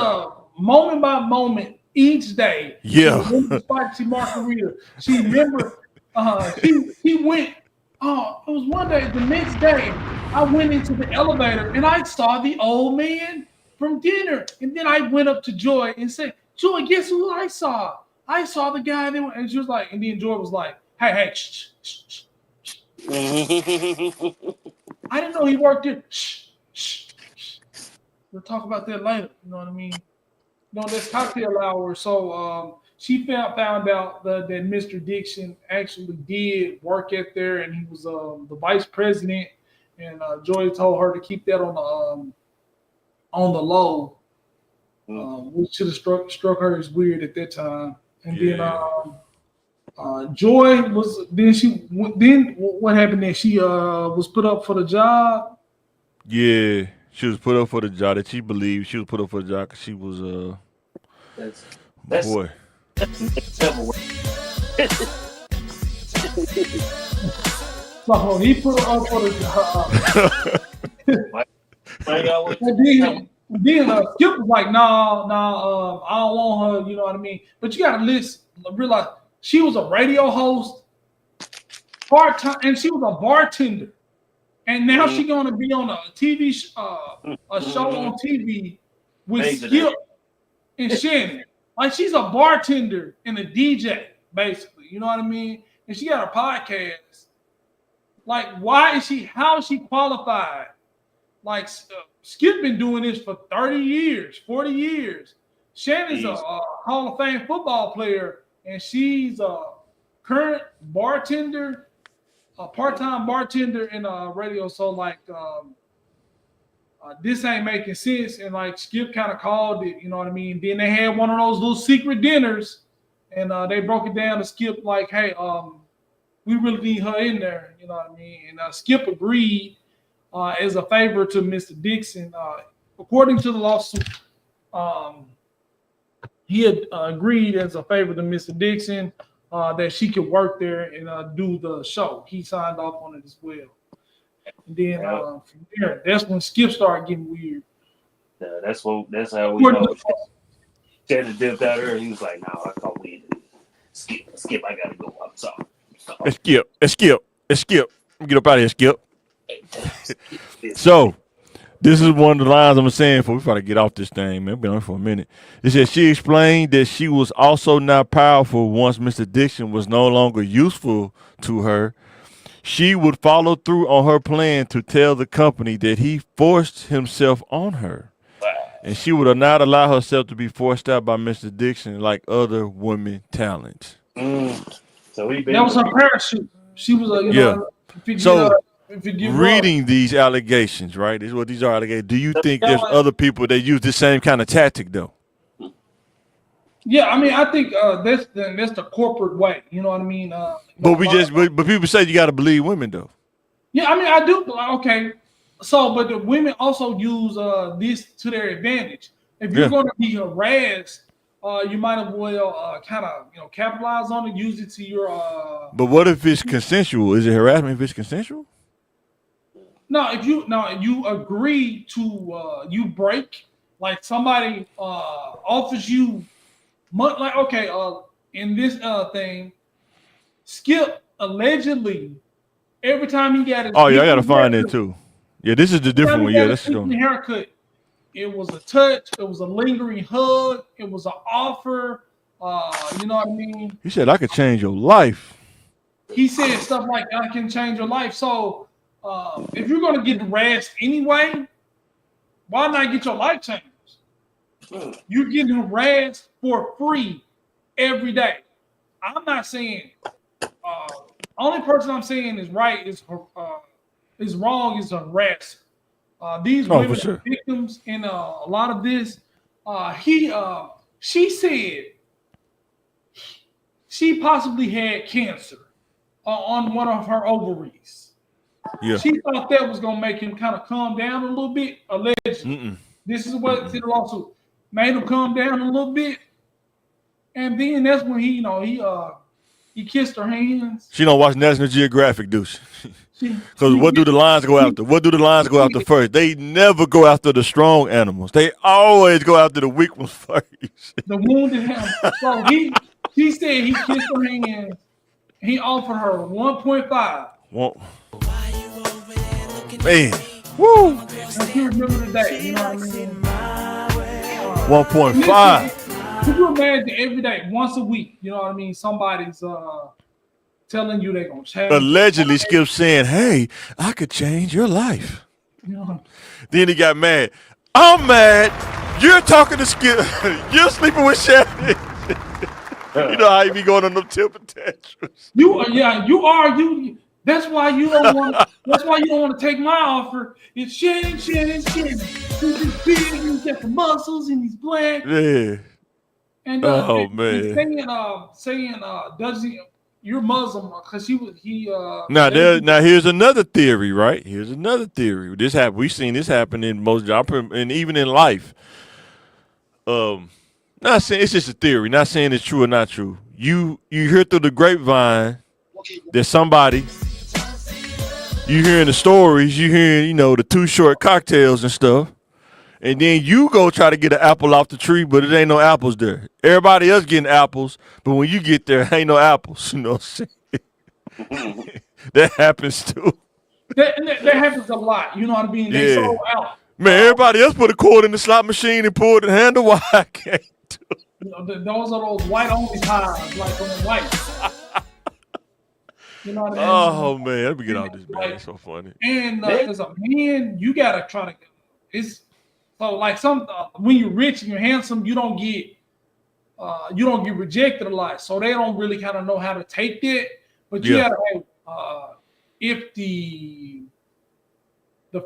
moment by moment each day. Yeah. Spicy margarita. She remember she went. It was one day. The next day, I went into the elevator and I saw the old man from dinner. And then I went up to Joy and said, "Joy, guess who I saw? I saw the guy." And she was like, and then Joy was like, "Hey, shh, shh, shh. I didn't know he worked there. Shh, shh, shh. We'll talk about that later." You know what I mean? No, that's cocktail hour. So she found out that Mr. Dixon actually did work at there, and he was the vice president. And Joy told her to keep that on the low, which should have struck her as weird at that time. And then Joy was then what happened? Then she was put up for the job. Yeah. She was put up for the job that she believed she was put up for the job because she was boy. So he put her up for the job. Then Skip was like, nah, I don't want her. You know what I mean? But you got to realize she was a radio host, part-time, and she was a bartender. And now she's going to be on a TV a show on TV with Skip and Shannon. Like, she's a bartender and a DJ, basically. You know what I mean? And she got a podcast. Like, how is she qualified? Like, Skip been doing this for 30 years, 40 years. Shannon's a Hall of Fame football player, and she's a current bartender, a part-time bartender in a radio. So like this ain't making sense. And like Skip kind of called it, you know what I mean? Then they had one of those little secret dinners, and they broke it down to Skip like, "Hey, we really need her in there," you know what I mean? And Skip agreed as a favor to Mr. Dixon. According to the lawsuit, he had agreed as a favor to Mr. Dixon that she could work there and do the show. He signed off on it as well. And then from there, that's when Skip started getting weird. That's how we know. Shannon dipped out her. He was like, "No, I can't win. Skip, I gotta go. I'm sorry." It's Skip. Get up out of here, Skip. So, this is one of the lines I'm saying before we try to get off this thing, man. We've been on for a minute. It says she explained that she was also not powerful once Mr. Dixon was no longer useful to her. She would follow through on her plan to tell the company that he forced himself on her. And she would not allow herself to be forced out by Mr. Dixon like other women talents. So that was her parachute. She was So if you give reading these allegations, right? This is what these are allegations. Do you think there's other people that use the same kind of tactic though? Yeah, I mean, I think that's the corporate way. You know what I mean? But but people say you got to believe women though. Yeah, I mean, I do. Okay, so but the women also use this to their advantage. If you're going to be harassed, you might as well kind of capitalize on it, use it to your. But what if it's consensual? Is it harassment if it's consensual? No, if you agree to you break, like somebody offers you money, like okay, in this thing, Skip allegedly every time he got his I gotta find it too. Yeah, this is the different one. Yeah, this is going. Haircut. It was a touch. It was a lingering hug. It was an offer. You know what I mean? He said I could change your life. He said stuff like I can change your life. So if you're gonna get harassed anyway, why not get your life changed? You're getting harassed for free every day. I'm not saying only person I'm saying is right is wrong is a harasser. These women are victims in a lot of this. She said she possibly had cancer on one of her ovaries. Yeah. She thought that was gonna make him kind of calm down a little bit. Allegedly, this is what the lawsuit made him calm down a little bit, and then that's when he kissed her hands. She don't watch National Geographic, do she? Because what do the lions go after? What do the lions go after first? They never go after the strong animals. They always go after the weak ones first. The wounded animals. So he said he kissed her hands. He offered her 1.5. Well, man, woo! And you remember the day, you know what I mean? 1.5. Could you imagine every day, once a week, you know what I mean? Somebody's telling you they're gonna change. Allegedly, Skip saying, "Hey, I could change your life." You know? Then he got mad. I'm mad. You're talking to Skip. You're sleeping with Shannon. You know how you be going on them temper tantrums. You are. That's why you don't want. That's why you don't want to take my offer. It's Shannon. He's just big. He's got the muscles and he's black. Yeah. And man, saying does he? You're Muslim because Now here's another theory, right? Here's another theory. We've seen this happen in most jobs and even in life. Not saying it's just a theory. Not saying it's true or not true. You hear through the grapevine that somebody. You hearing the stories. You hearing the Too Short cocktails and stuff. And then you go try to get an apple off the tree, but it ain't no apples there. Everybody else getting apples, but when you get there, ain't no apples. You know what I'm saying? That happens too. That happens a lot. You know what I mean? They sold out. Man, everybody else put a cord in the slot machine and pulled the handle. Why I can't do it? Those are those white-only ties, like on the white. You know what I mean? Oh, man. Let me get out this bag. It's so funny. And as a man, you got to try to – it's – so like when you're rich and you're handsome, you don't get rejected a lot. So they don't really kind of know how to take that. But you gotta if the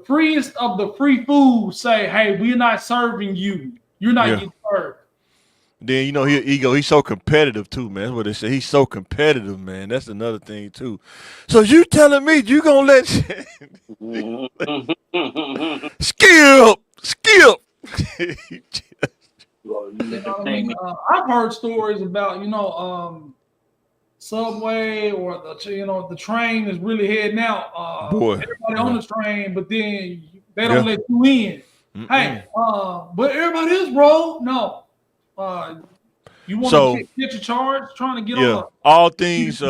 freest of the free food say, "Hey, we're not serving you. You're not getting served." Then he's so competitive too, man. That's what they say. He's so competitive, man. That's another thing too. So you telling me you gonna let Skip? I've heard stories about Subway or the train is really heading out. Everybody on the train, but then they don't let you in. Hey, but everybody is roll. No, you want to get your charge trying to get on. All things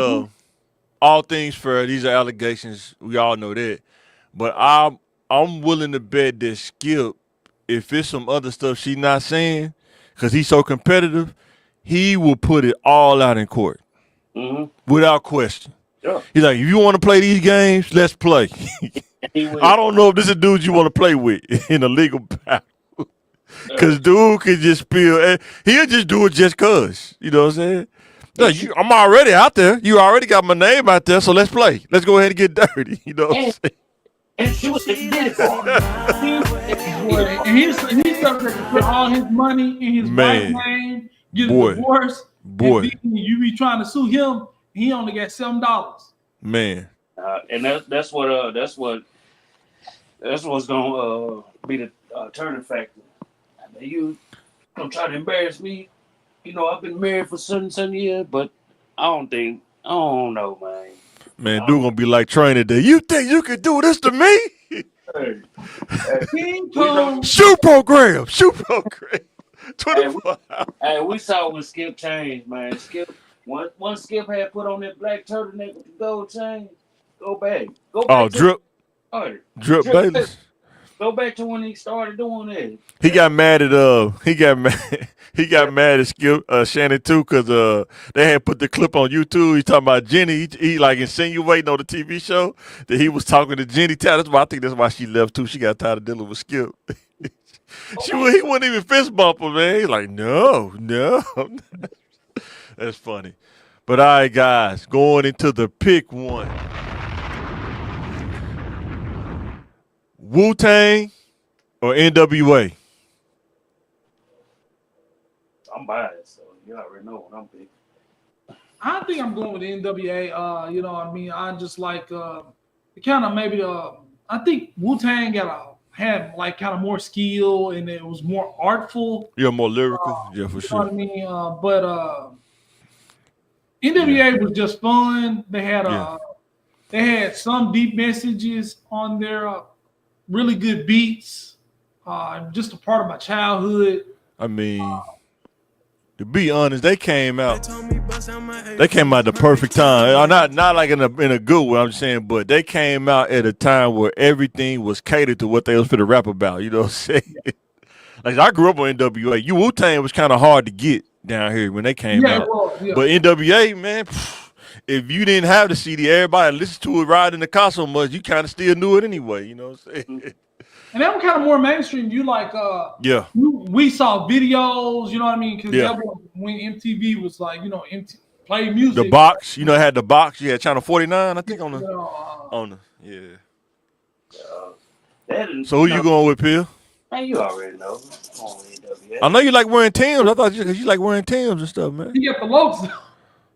fair. These are allegations. We all know that, but I'm willing to bet that Skip, if it's some other stuff she's not saying, because he's so competitive, he will put it all out in court without question. Yeah. He's like, if you want to play these games, let's play. I don't know if this is a dude you want to play with in a legal battle. Because dude can just spill. He'll just do it just because. You know what I'm saying? I'm already out there. You already got my name out there, so let's play. Let's go ahead and get dirty. You know what I'm saying? And she was did it for him. And he's subject to put all his money in his wife's name, get a divorce. Boy, and then you be trying to sue him. He only got $7. man. And that's what's gonna be the turning factor. I mean, you don't try to embarrass me. You know, I've been married for some years, but I don't know, man. Man, dude gonna be like Trainer Day. You think you can do this to me? Hey, King Kong. Shoe program. 24 hours. Hey, we saw when Skip changed, man. Once Skip had put on that black turtleneck with the gold chain, go back. Drip Bayless. Go back to when he started doing that. He got mad at Skip Shannon too, because they had put the clip on YouTube. He talking about Jenny. He like insinuating on the TV show that he was talking to Jenny. I think that's why she left too. She got tired of dealing with Skip. He wouldn't even fist bump her, man. He's like, no. That's funny. But all right, guys, going into the pick one. Wu-Tang or NWA? I'm biased, so you already know what I'm picking. I think I'm going with the NWA. You know what I mean? I just like it kind of maybe I think Wu-Tang had like kind of more skill and it was more artful. Yeah, more lyrical. Yeah, for sure. You know what I mean? But NWA was just fun. They had some deep messages on their really good beats. Just a part of my childhood. I mean, to be honest, they came out the perfect time. Not like in a good way, I'm just saying, but they came out at a time where everything was catered to what they was for the rap about. You know what I'm saying? Like I grew up on NWA. Wu-Tang was kind of hard to get down here when they came out. But NWA, man, if you didn't have the CD, everybody listened to it riding in the car so much, you kind of still knew it anyway. You know what I'm saying? And that was kind of more mainstream. You like, we saw videos. You know what I mean? Because that was when MTV was like, you know, play music. The box, it had the box. You had Channel 49, I think on the. So who you going with, Phil? Man, you already know. I know you like wearing Timbs. I thought you like wearing Timbs and stuff, man. He got the Lokes.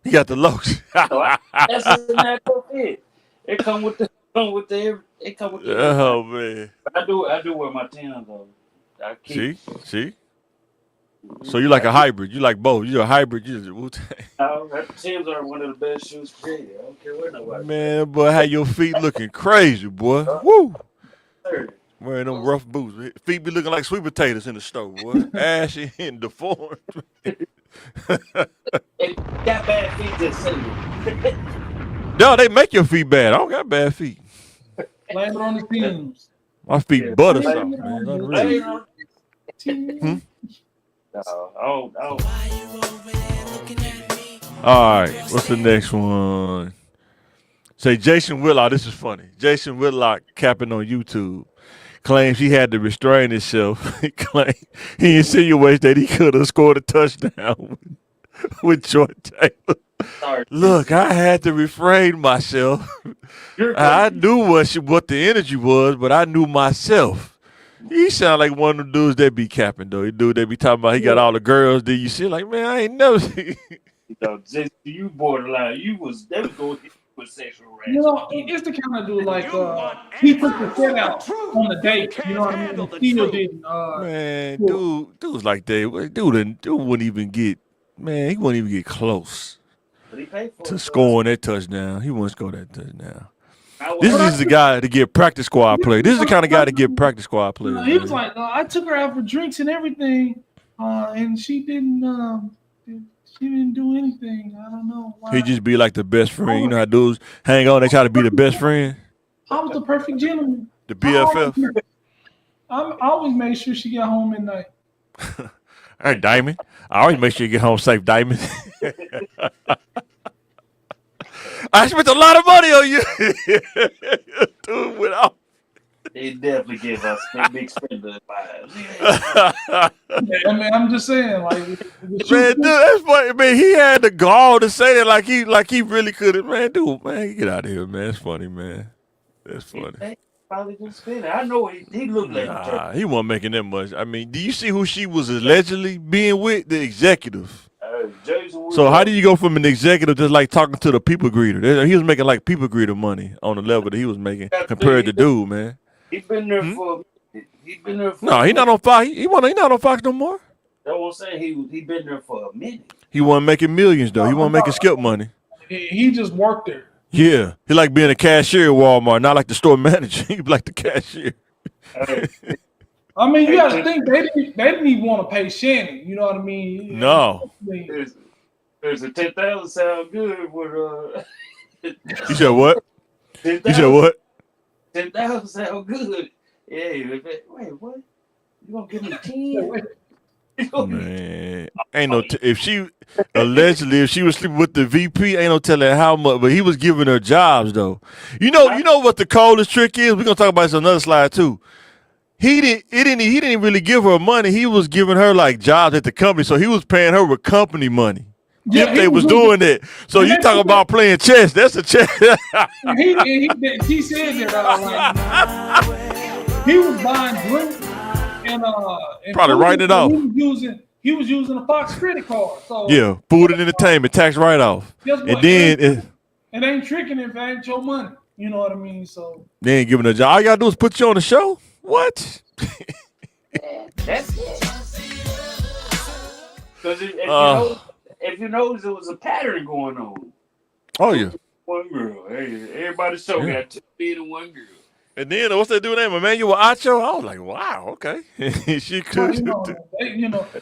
He got the Lokes. That's a natural fit. It come with the. Oh man! But I do wear my Timbs though. See. So you like a hybrid? You like both? You're a hybrid. You're Wu-Tang. Timbs are one of the best shoes created. I don't care where nobody. Man, boy, how your feet looking crazy, boy. Woo! Wearing them rough boots. Feet be looking like sweet potatoes in the store, boy. Ashy and deformed. It got bad feet just saying. No, they make your feet bad. I don't got bad feet. Blame it on the Timbs. My feet butter soft, man. Unreal. All right, what's the next one? Say Jason Whitlock. This is funny. Jason Whitlock capping on YouTube claims he had to restrain himself. He insinuates that he could have scored a touchdown with Jordan Taylor. Sorry. Look, I had to refrain myself. I knew what the energy was, but I knew myself. He sound like one of the dudes that be capping though. He dude they be talking about he got all the girls. Then you see like, man, I ain't never seen. You borderline. They was going with sexual harassment. You know, it's the kind of dude like he took the set out on the date. You know what I mean? He still didn't. Man, dudes like that. Dude wouldn't even get. Man, he wouldn't even get close to scoring that touchdown. He wouldn't score that touchdown. This is the guy to get practice squad play. This is the kind of guy to get practice squad play. He was like, I took her out for drinks and everything, and she didn't do anything. I don't know why. He just be like the best friend. You know how dudes hang on, they try to be the best friend. I was the perfect gentleman. The BFF. I always made sure she got home at night. Hey, Diamond. I always make sure you get home safe, Diamond. I spent a lot of money on you. Dude went off. They definitely give us big spender vibes. I mean, I'm just saying, like, man, dude, that's funny. Man, he had the gall to say that like he really could have. Man, dude, man, get out of here, man. It's funny, man. That's funny. probably just spend it. I know he looked like Nah, he wasn't making that much. I mean, do you see who she was allegedly being with? The executive. Jason Wood. So how do you go from an executive just like talking to the people greeter? He was making like people greeter money on the level that he was making compared to dude, man. He been there for a minute. He been there for No, he not on Fox. He not on Fox no more. That's what I'm saying. He been there for a minute. He wasn't making millions though. He wasn't making skip money. He just worked there. Yeah, he like being a cashier at Walmart, not like the store manager. He like the cashier. I mean, you got to think they didn't even want to pay Shannon. You know what I mean? No. There's a 10,000 sound good with You said what? 10,000. You said what? 10,000 sound good. Yeah. Wait, what? You gonna give me 10? Man, ain't no. If she allegedly, if she was sleeping with the VP, ain't no telling how much. But he was giving her jobs though. You know what the coldest trick is. We're gonna talk about this on another slide too. He didn't really give her money. He was giving her like jobs at the company, so he was paying her with company money. Yeah, if they was doing it. So you talk about playing chess? That's a chess. he said that like, he was buying drinks and probably writing it off. He was using a Fox credit card. So yeah, food and entertainment tax write off. And then it ain't tricking if it ain't your money. You know what I mean? So they ain't giving a job. All you gotta do is put you on the show. What? That's it. Because if you notice, there was a pattern going on. Oh yeah. One girl. Hey, everybody's show got 2 men and one girl. And then what's that dude name? Emmanuel Acho. I was like, wow, okay. She could.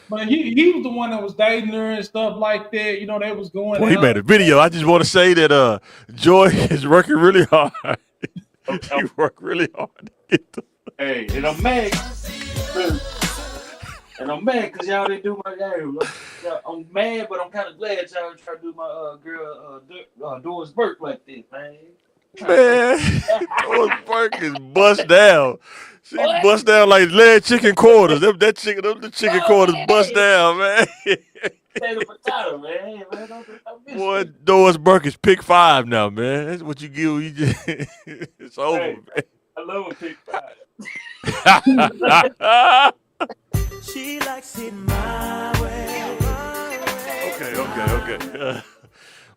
But he was the one that was dating her and stuff like that. You know, they was going. Well, he made a video. I just want to say that Joy is working really hard. He worked really hard to get them. Hey, and I'm mad. And I'm mad because y'all didn't do my game. I'm mad, but I'm kind of glad y'all trying to do my girl Doris Burke like this, man. Man, Doris Burke is bust down. She bust down like lead chicken quarters. The chicken quarters bust down, man. Potato, man. Boy, Doris Burke is pick 5 now, man. That's what you give. It's over, man. I love a pick 5. She likes it my way. Okay.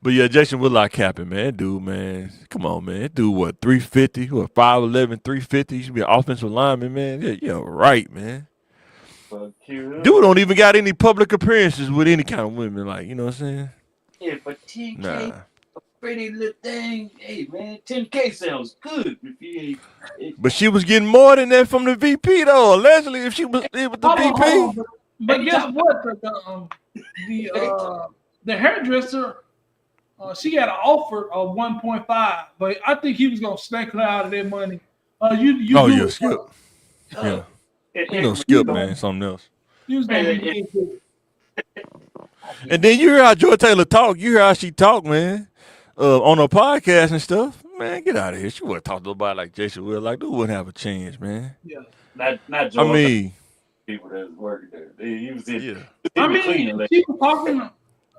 But yeah, Jason Whitlock capping, man. Dude, man. Come on, man. Dude, what, 350? What, 5'11", 350? He should be an offensive lineman, man. Yeah, right, man. Dude don't even got any public appearances with any kind of women, like, you know what I'm saying? Yeah, but 10K, a pretty little thing. Hey, man, 10K sounds good. But she was getting more than that from the VP, though. Allegedly, if she was with the VP. But guess what? The hairdresser, she got an offer of 1.5, but I think he was gonna snake her out of that money. Skip. Yeah. Skip, man, something else. And then you hear how Joy Taylor talk. You hear how she talk, man, on her podcast and stuff. Man, get out of here. She wouldn't talk to nobody like Jason Will. Like, dude wouldn't have a chance, man. Yeah. Not Joy. I mean, people that was working there. He was in. Yeah. I mean, she was talking.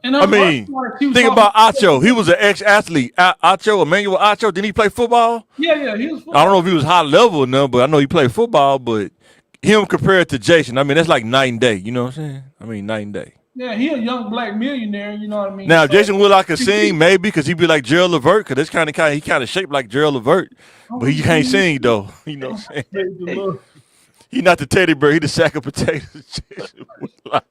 Think about Acho. He was an ex-athlete. Emmanuel Acho. Didn't he play football? Yeah, he was football. I don't know if he was high level or nothing, but I know he played football. But him compared to Jason, I mean, that's like night and day. You know what I'm saying? I mean, night and day. Yeah, he a young black millionaire. You know what I mean? Now, Jason Whitlock could sing, maybe, because he'd be like Gerald Levert, because he kind of shaped like Gerald Levert. But he can't sing, though. You know what I'm saying? He not the teddy bear. He the sack of potatoes. Jason Whitlock.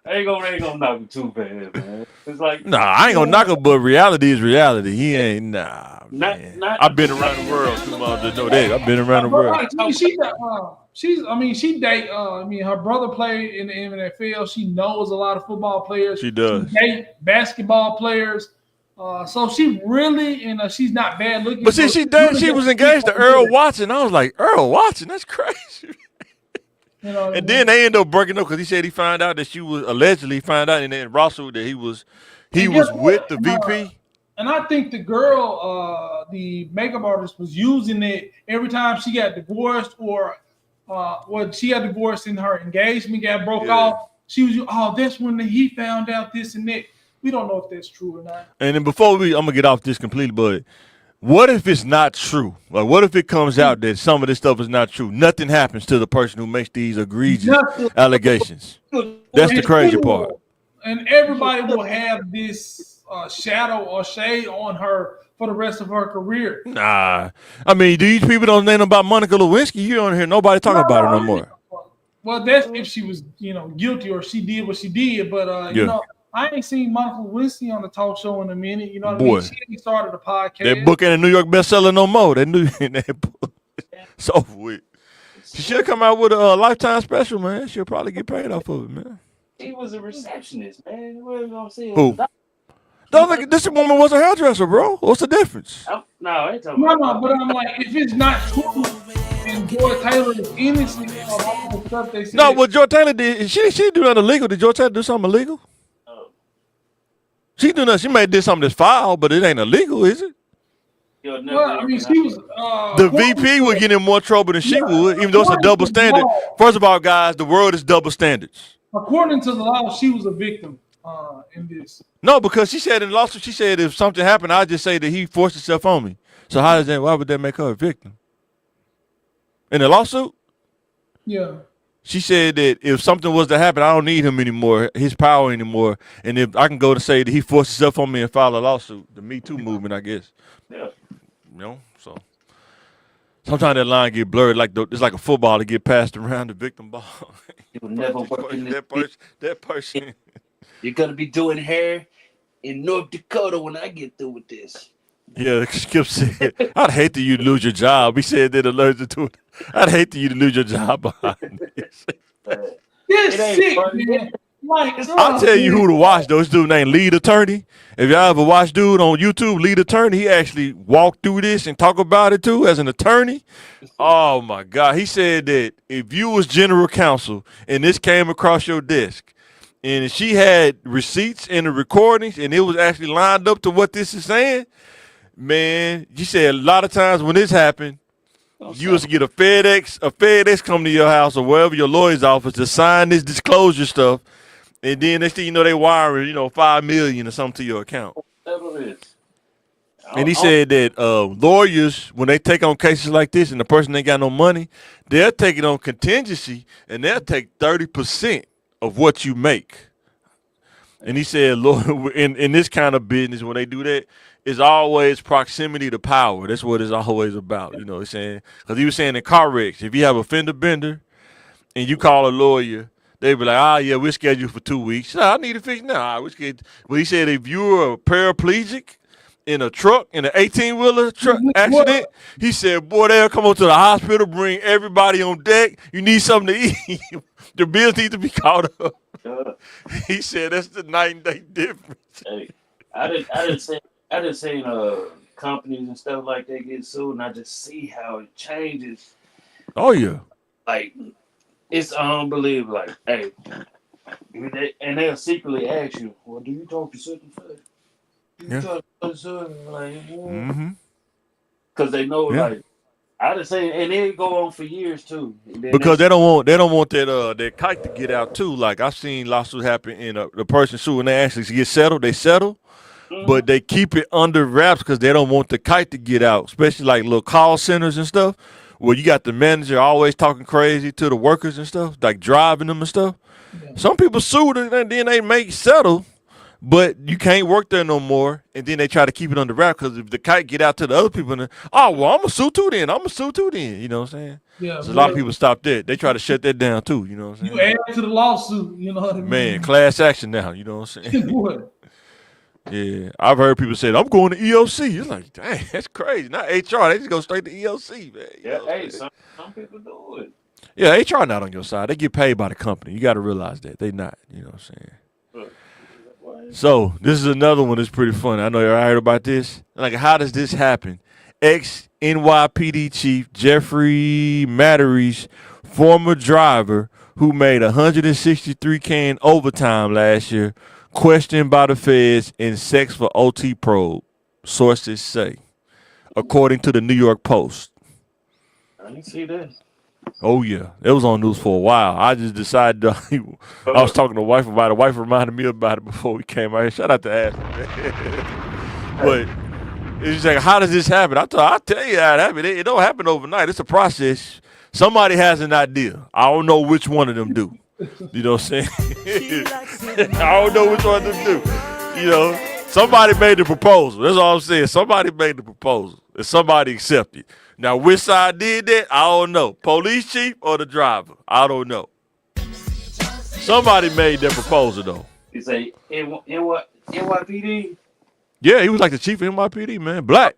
I ain't gonna knock him too bad, man. It's like I ain't gonna knock him, but reality is reality. He ain't man. I've been around the world too much to know that. I've been around the world. She date. Her brother played in the NFL. She knows a lot of football players. She does. She date basketball players. So she really, she's not bad looking. But see, she was engaged to Earl Watson. I was like, Earl Watson, that's crazy. And then they ended up breaking up because he said he found out that she was allegedly found out, and then Russell that he was with the VP. And I think the girl, the makeup artist, was using it every time she got divorced or she got divorced and her engagement got broke off. She was, that's when he found out this and that. We don't know if that's true or not. And then before I'm gonna get off this completely, but What if it's not true? Like, what if it comes out that some of this stuff is not true? Nothing happens to the person who makes these egregious allegations. That's the crazy part. And everybody will have this shadow or shade on her for the rest of her career. Nah. I mean, these people don't know about Monica Lewinsky. You don't hear nobody talking about her no more. Well, that's if she was, guilty or she did what she did. But, I ain't seen Monica Lewinsky on the talk show in a minute. You know what I mean? She ain't started a podcast. That book ain't a New York bestseller no more. That book. So weird. She should come out with a Lifetime special, man. She'll probably get paid off of it, man. She was a receptionist, man. What are you gonna say? Who? This woman was a hairdresser, bro. What's the difference? No, I ain't talking about. But I'm like, if it's not true, and Joy Taylor is innocent of all the stuff they said. No, what Joy Taylor did, she didn't do nothing illegal. Did Joy Taylor do something illegal? She do nothing. She may have did something that's foul, but it ain't illegal, is it? Well, I mean, she was. The VP would get in more trouble than she would, even though it's a double standard. First of all, guys, the world is double standards. According to the law, she was a victim in this. No, because she said in the lawsuit, she said if something happened, I'd just say that he forced himself on me. So why would that make her a victim? In the lawsuit? Yeah. She said that if something was to happen, I don't need him anymore, his power anymore. And if I can go to say that he forced himself on me and file a lawsuit, the Me Too movement, I guess. Yeah. So sometimes that line get blurred, it's like a football to get passed around the victim ball. You'll never work in this. That person. You're gonna be doing hair in North Dakota when I get through with this. Yeah, Skip said, I'd hate you to lose your job. He said they're allergic to it. I'd hate you to lose your job behind this. This sick, man. I'll tell you who to watch, though. This dude named Lead Attorney. If y'all ever watch dude on YouTube, Lead Attorney, he actually walked through this and talk about it, too, as an attorney. Oh, my God. He said that if you was general counsel and this came across your desk and she had receipts and the recordings and it was actually lined up to what this is saying, man, you said a lot of times when this happened, you was to get a FedEx come to your house or wherever your lawyer's office to sign this disclosure stuff, and then next thing you know, they wiring, $5 million or something to your account. Whatever it is. And he said that lawyers, when they take on cases like this and the person ain't got no money, they'll take it on contingency and they'll take 30% of what you make. And he said, Lord, in this kind of business, when they do that, it's always proximity to power. That's what it's always about, you know what I'm saying? Because he was saying in car wrecks, if you have a fender bender and you call a lawyer, they be like, we'll schedule you for 2 weeks. No, I need to fix now. But he said if you're a paraplegic in a truck, in an 18-wheeler truck accident, he said, boy, they'll come up to the hospital, bring everybody on deck. You need something to eat. The bills need to be caught up. He said that's the night and day difference. Hey, I didn't say companies and stuff like that get sued, and I just see how it changes. Oh yeah, like it's unbelievable. Like, hey, and they'll secretly ask you, "Well, do you talk to such and such? Do you talk to such and such?" Like, because they know, like. I just say, and it go on for years too. Because they don't want that kite to get out too. Like I've seen lawsuits happen in the person suing, they actually get settled. They settle, but they keep it under wraps because they don't want the kite to get out. Especially like little call centers and stuff, where you got the manager always talking crazy to the workers and stuff, like driving them and stuff. Yeah. Some people sue and then they make settle. But you can't work there no more, and then they try to keep it under wrap because if the kite get out to the other people, I'm gonna sue too then. You know what I'm saying? Yeah. So a lot of people stop that. They try to shut that down too. You know what I'm saying? You add to the lawsuit. You know what I mean? Man, class action now. You know what I'm saying? Yeah, I've heard people say I'm going to EOC. It's like, dang, that's crazy. Not HR. They just go straight to EOC, man. Yeah, some people do it. Yeah, HR not on your side. They get paid by the company. You got to realize that they not. You know what I'm saying? So this is another one that's pretty funny. I know you heard about this. Like, how does this happen? Ex-NYPD chief Jeffrey Mattery's former driver, who made $163K in overtime last year, questioned by the feds in sex for OT probe, sources say, according to the New York Post. I didn't see that. Oh, yeah. It was on news for a while. I just decided I was talking to the wife about it. The wife reminded me about it before we came out here. Shout out to Ashley. But It's like, how does this happen? I'll tell you how it happened. It don't happen overnight. It's a process. Somebody has an idea. I don't know which one of them do. You know what I'm saying? I don't know which one of them do. You know, somebody made the proposal. That's all I'm saying. Somebody made the proposal, and somebody accepted. Now, which side did that? I don't know. Police chief or the driver? I don't know. Somebody made that proposal, though. You say NYPD? Yeah, he was like the chief of NYPD, man. Black.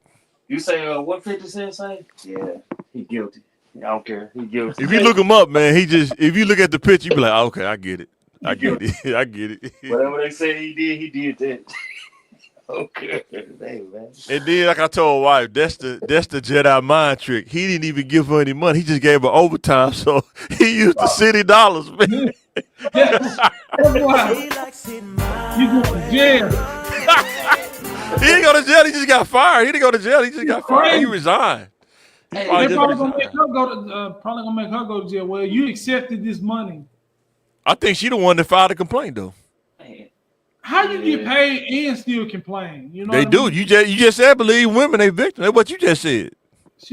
You say what 50 Cent say? Yeah, he guilty. I don't care. He guilty. If you look him up, man, if you look at the picture, you be like, okay, I get it. I get it. I get it. Whatever they say he did that. Okay. Hey, man. And then, like I told wife, that's the Jedi mind trick. He didn't even give her any money. He just gave her overtime, so he used the city dollars, man. That's why you go to jail. He didn't go to jail. He just got fired. He didn't go to jail. He just got fired. He resigned. Hey, They probably gonna make her go to jail. Well, you accepted this money. I think she the one that filed a complaint, though. man. How you get paid and still complain? You know They what I do. mean? You just said believe women they victims. That's what you just said.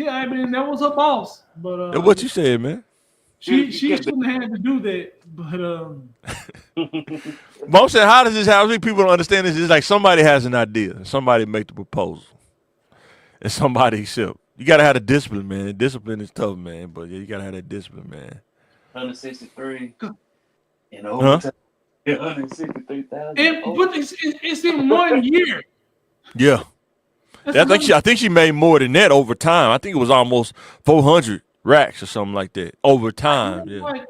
I mean, that was her boss, but That's what you said, man. she shouldn't have had to do that. But Mom said, how does this happen? I think people don't understand this. It's like somebody has an idea. Somebody make the proposal. And somebody accept. You got to have the discipline, man. Discipline is tough, man. But yeah, you got to have that discipline, man. 163 in overtime. 163,000. but it's in 1 year. Yeah. I think she made more than that over time. I think it was almost 400 racks or something like that over time. Yeah. Like,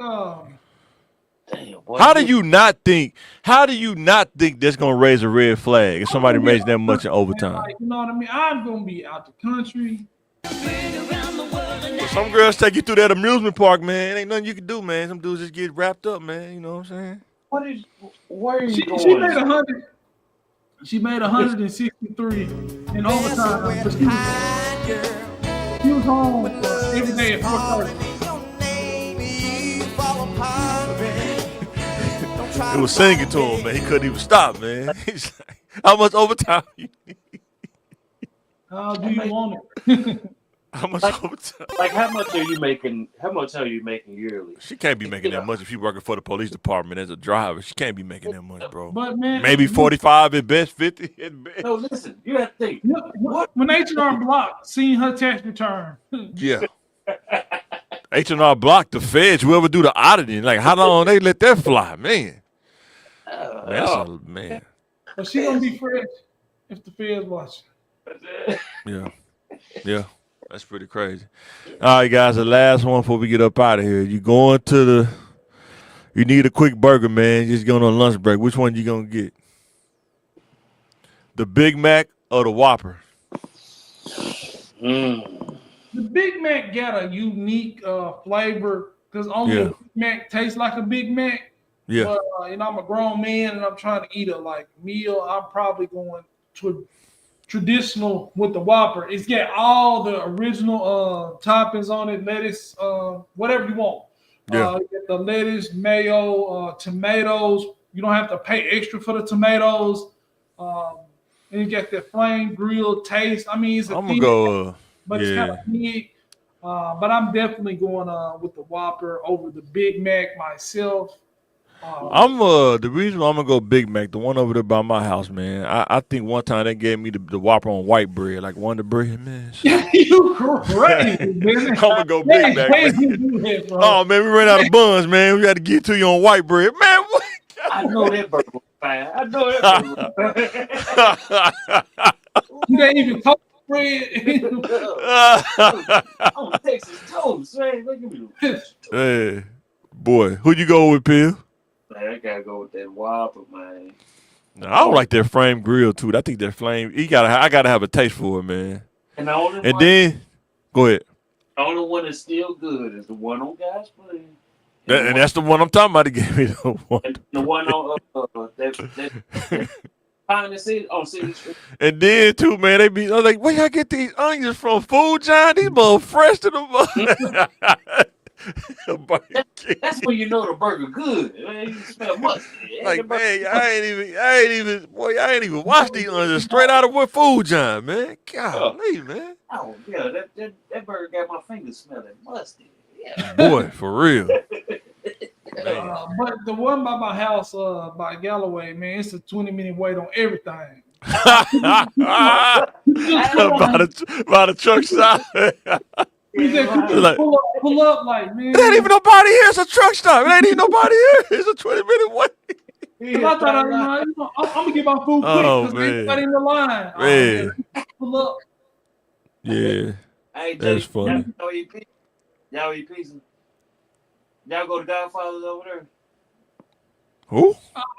Damn, boy, How do you not think that's gonna raise a red flag if somebody makes that much in overtime? like, you know what I mean? I'm gonna be out the country. Some girls take you through that amusement park, man. Ain't nothing you can do, man. Some dudes just get wrapped up, man. You know what I'm saying? Where are you She going? made 100. She made 163 in overtime. But she was home every day at 4:30. It was singing to him, man. He couldn't even stop, man. He's like, how much overtime you need? How do you want it? How much overtime? Like, how much are you making? How much are you making yearly? She can't be making that much if she's working for the police department as a driver. She can't be making that much, bro. But man, Maybe 45 at best, 50 at best. No, listen. You have to think. when H&R Block seen her tax return, Yeah. H&R Block, the feds, whoever do the auditing, like how long they let that fly, man? Man. but she gonna be fresh if the feds watch. Yeah. That's pretty crazy. All right, guys, the last one before we get up out of here. You need a quick burger, man. Just going on lunch break. Which one you gonna get? The Big Mac or the Whopper? The Big Mac got a unique flavor because only a Big Mac tastes like a Big Mac. Yeah. But, I'm a grown man and I'm trying to eat a meal. I'm probably going to traditional with the Whopper. It's got all the original toppings on it, lettuce, whatever you want. Yeah. You get the lettuce, mayo, tomatoes. You don't have to pay extra for the tomatoes. And you get that flame grilled taste. I mean, it's I'm gonna go. but it's kind of big. But I'm definitely going with the Whopper over the Big Mac myself. The reason why I'm gonna go Big Mac, the one over there by my house, man. I think one time they gave me the Whopper on white bread, like Wonder Bread, man. You crazy, man. I'm gonna go Big Mac. Man. Oh man, we ran out of buns, man. We got to get it to you on white bread, man. What? I know that burger was fine. I know that burger was fine. You ain't even toast bread. On Texas toast, man. Look at me. Hey, boy, who you go with, Pill? Man, I gotta go with that Whopper, man. No, I don't like that flame grill too. I think that flame. I gotta have a taste for it, man. And the only And one, then, go ahead. the only one that's still good is the one on God's Plan. And that's the one I'm talking about. He gave me the one. The one on that Pine City on City Street. And then too, man, I was like, where y'all get these onions from? Food John? These mother fresh to the mother. Burger King. That's when you know the burger good. Man, you smell mustard. Like, man, I ain't even watched these onions straight out of what food, John, man. Golly, man. Oh yeah, that burger got my fingers smelling musty. Yeah. Boy, for real. But the one by my house, by Galloway, man, it's a 20-minute wait on everything. By the truck stop. He said, Like- pull up, like, man. There ain't even nobody here. It's a truck stop. It ain't even nobody here. It's a 20-minute wait. I thought, I'm gonna get my food quick Oh, because man. everybody in the line. Man. Pull up. Yeah. Hey, That's funny. Y'all eat pizza? Y'all go to Godfather's over there? Who?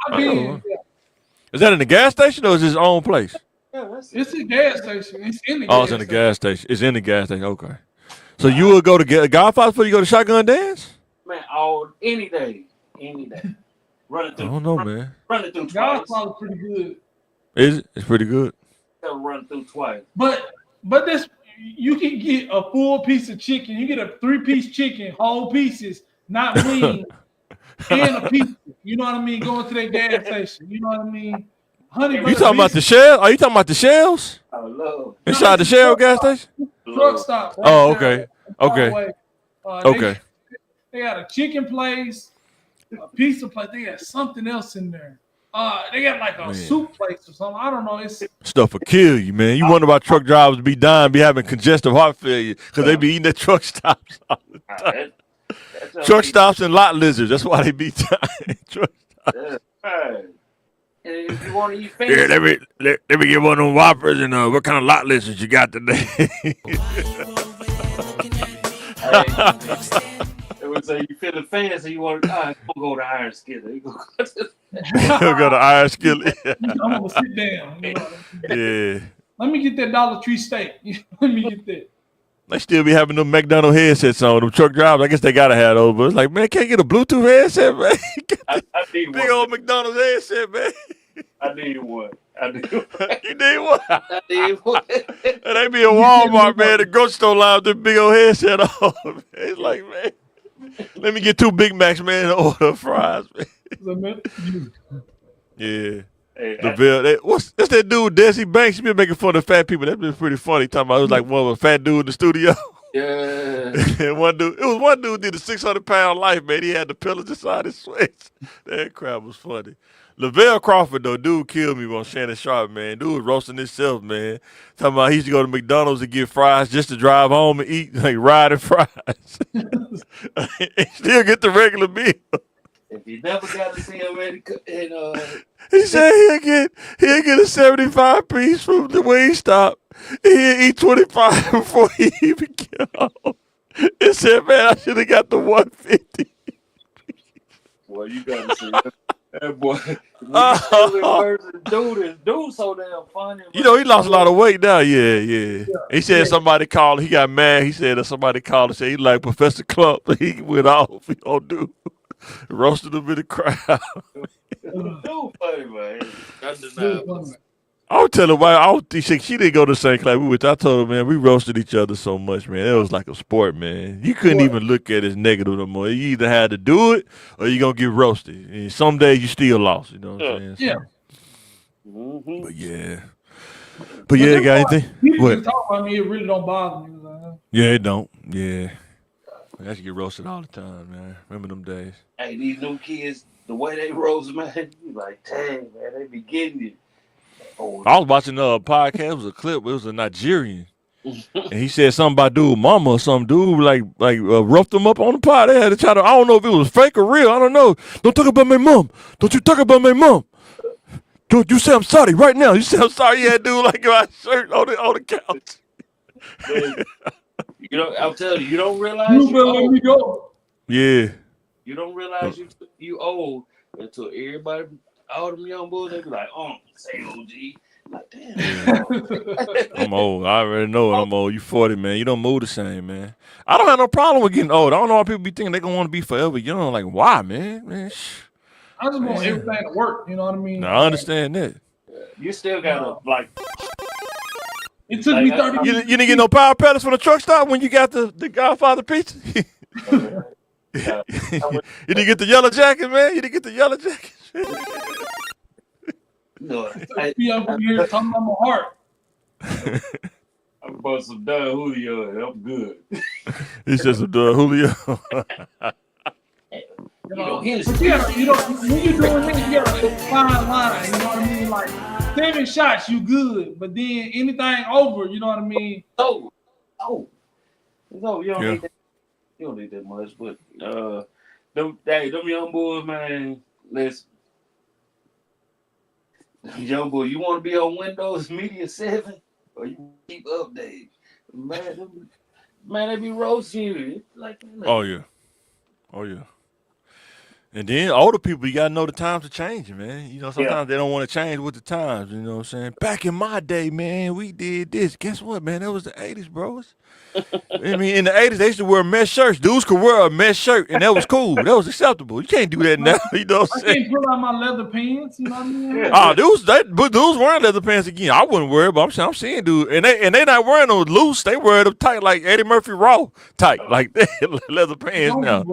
I mean, Is that in the gas station or is it his own place? Yeah, that's it's a gas station. It's in the Oh, gas it's in the station. gas station. It's in the gas station. Okay. So you would go to Godfather before you go to Shotgun Dance? man, any day. Run it I through. don't know, man. Run it through twice. Godfather's pretty good. Is it? It's pretty good. Gotta run it through twice. But this, you can get a full piece of chicken. You get a 3-piece chicken, whole pieces, not wings, and a pizza. You know what I mean? Going to that gas station. You know what I mean? Honey You talking about the shell? Are you talking about the shells? Oh, love. Inside the Shell gas station? truck stop? right Oh, there. okay. Okay. Okay. They got a chicken place, a pizza place. They got something else in there. They got like a Man. soup place or something. I don't know. It's Stuff will kill you, man. You wonder why truck drivers be dying, be having congestive heart failure, because they be eating at truck stops all the time. Truck stops and lot lizards. That's why they be dying. Truck stops. Yeah, right. And if you want to eat fancy, Here, let me get one of them Whoppers and what kind of lot lizards you got today? it would say you feeling fancy, you want to go to Iron Skillet. You go He'll go to Iron Skillet. I'm gonna sit down. You know? Yeah. Let me get that Dollar Tree steak. Let me get that. They still be having them McDonald's headsets on, them truck drivers. I guess they gotta have those, but it's like, man, can't get a Bluetooth headset, man. I need Big one. old McDonald's headset, man. I need one. You need one? I need one. And they be in Walmart, man, the grocery store line with the big old headset on. Man. It's like, man, let me get 2 Big Macs, man, and order fries, man. Yeah. Hey, The bill. That's that dude, Desi Banks. He been making fun of fat people. That's been pretty funny. Talking about it was like one of a fat dude in the studio. yeah. And one dude did a 600-pound life, man. He had the pillars inside his sweats. That crap was funny. Lavelle Crawford, though, dude killed me on Shannon Sharp, man. Dude was roasting himself, man. Talking about he used to go to McDonald's and get fries just to drive home and eat, like riding fries. And still get the regular meal. If you never got to see him He said he'll get a 75-piece from the wing stop. He'll eat 25 before he even get home. He said, man, I should have got the 150. well, you got to see that boy. Dude, so damn funny. You know, he lost a lot of weight now. Yeah. He said somebody called. He got mad. He said that somebody called and said he like Professor Clump. He went off. He don't do. Roasted him in the crowd. Dude, funny, man. Undeniable. I would tell her why. She didn't go to the same class we went. I told her, man, we roasted each other so much, man. It was like a sport, man. You couldn't even look at it as negative no more. You either had to do it or you're going to get roasted. And some days you still lost, you know what I'm saying? Yeah. Mm-hmm. But yeah, got anything? People What? just talk about me. It really don't bother me. Like, Yeah, it don't. Yeah. I used to get roasted all the time, man. Remember them days? Hey, these new kids, the way they roast, man, you like, dang, man, they be getting you. Oh, I was watching a podcast. It was a clip. It was a Nigerian. And he said something about dude mama or some dude like roughed him up on the pod. They had to try to, I don't know if it was fake or real. I don't know. Don't talk about my mom. Don't you talk about my mom. Don't you say I'm sorry right now. You say I'm sorry. Yeah, dude, like my shirt on the couch. man, you know, I'm telling you, you don't realize you you better let old. me go. Yeah. You don't realize you old until everybody, all them young boys, they be like, say OG. Like, damn. I'm old. I already know it. I'm old. You 40, man. You don't move the same, man. I don't have no problem with getting old. I don't know why people be thinking they're going to want to be forever young. Like, why, man? I just want everything to work. You know what I mean? Now, I understand that. You still gotta, like, It took me 30 You minutes. didn't get no power pedals from the truck stop when you got the Godfather pizza? Yeah. You didn't get the yellow jacket, man. You didn't get the yellow jacket. No, Be over here talking about my heart. I bought some Don Julio and I'm good. He says some Julio. You know, here's but you know, when you're doing that, you got a fine line. You know what I mean? Like 7 shots, you good, but then anything over, you know what I mean? oh, you don't Yeah. need that. You don't need that much, but them young boys, man. Listen, young boy, you want to be on Windows Media 7 or you keep updates? Man, they be roasting you. Like, Oh yeah. And then older people, you gotta know the times are changing, man. You know, sometimes they don't want to change with the times. You know what I'm saying? Back in my day, man, we did this. Guess what, man? That was the '80s, bros. I mean, in the '80s, they used to wear mesh shirts. Dudes could wear a mesh shirt, and that was cool. That was acceptable. You can't do that now. You know what I I'm saying? can't pull out my leather pants. You know what I mean? Yeah. But dudes wearing leather pants again. I wouldn't wear it, but I'm seeing dudes, and they not wearing them loose. They wear them tight, like Eddie Murphy Raw tight, like that, leather pants now.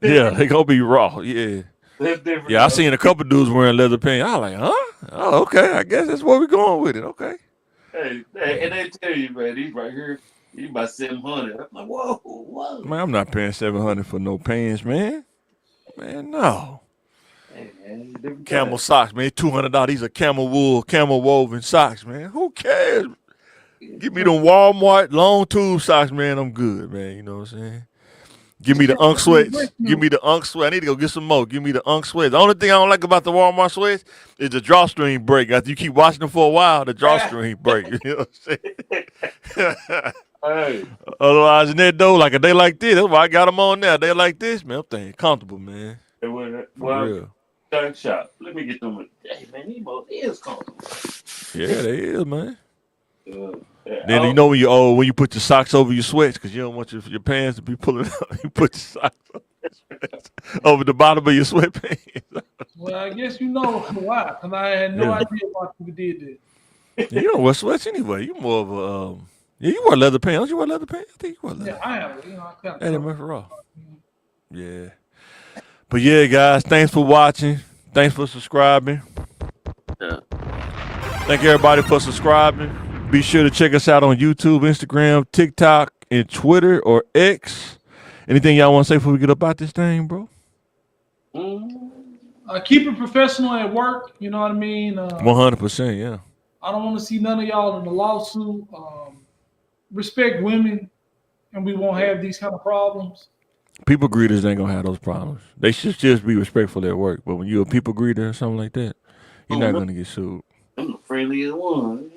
Yeah, they gonna be raw. Yeah. That's different. Yeah, I seen a couple dudes wearing leather pants. I was like, huh? Oh, okay. I guess that's where we going with it. Okay. Hey, and they tell you, man, these right here, you about 700. I'm like, whoa. Man, I'm not paying $700 for no pants, man. Man, no. Hey, man, different Camel times. socks, man. $200. These are camel wool, camel woven socks, man. Who cares? Give me them Walmart long tube socks, man. I'm good, man. You know what I'm saying? Give me the Unk sweats. Give me the Unk sweat. I need to go get some more. Give me the Unk sweats. The only thing I don't like about the Walmart sweats is the drawstring break. After you keep washing them for a while, the drawstring break. You know what I'm saying? Hey, Otherwise, in that though, like a day like this, that's why I got them on there. A day like this, man, I'm thinking comfortable, man. For real. Dunk shop. Let me get them. Hey, man, these both is comfortable. Yeah, they is, man. Yeah. Then you know when you put your socks over your sweats because you don't want your pants to be pulling up. You put your socks over the bottom of your sweatpants. Well, I guess you know why, because I had no idea why people did that. You don't wear sweats anyway. You more of a you wear leather pants. Don't you wear leather pants? I think you wear leather. Yeah, I have. You know, I kind Eddie of. Murphy Raw. Yeah. But yeah, guys, thanks for watching. Thanks for subscribing. Yeah. Thank everybody for subscribing. Be sure to check us out on YouTube, Instagram, TikTok, and Twitter or X. Anything y'all want to say before we get up out this thing, bro? Keep it professional at work. You know what I mean? 100%, yeah. I don't want to see none of y'all in the lawsuit. Respect women, and we won't have these kind of problems. People greeters ain't gonna have those problems. They should just be respectful at work. But when you're a people greeter or something like that, you're not gonna get sued. I'm the friendliest one.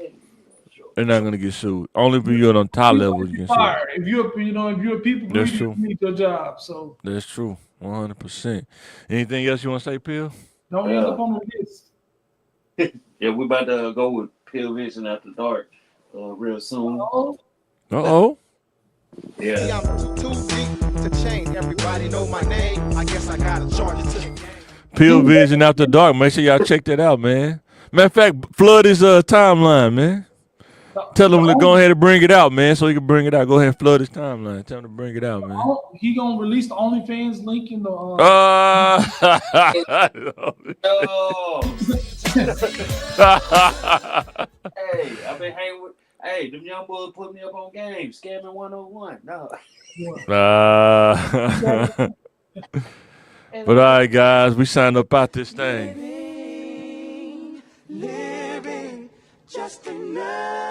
They're not gonna get sued. Only if you're on top level you can sue. If you're a people That's greeter, true. you need your job. So That's true. 100%. Anything else you want to say, Pill? don't end up on the list. Yeah, we're about to go with Pill Vision After Dark real soon. Uh-oh. Yeah. I'm too deep to change. Everybody know my name. I guess I gotta charge it to the game. Pill Vision After Dark. Make sure y'all check that out, man. Matter of fact, flood his timeline, man. Tell him to go ahead and bring it out, man, so he can bring it out. Go ahead and flood his timeline. Tell him to bring it out, man. He gonna release the OnlyFans link in the. Oh. Hey, I've been hanging with. Hey, them young boys put me up on game. Scamming 101. No. But all right, guys, we signed up out this thing. Living just enough.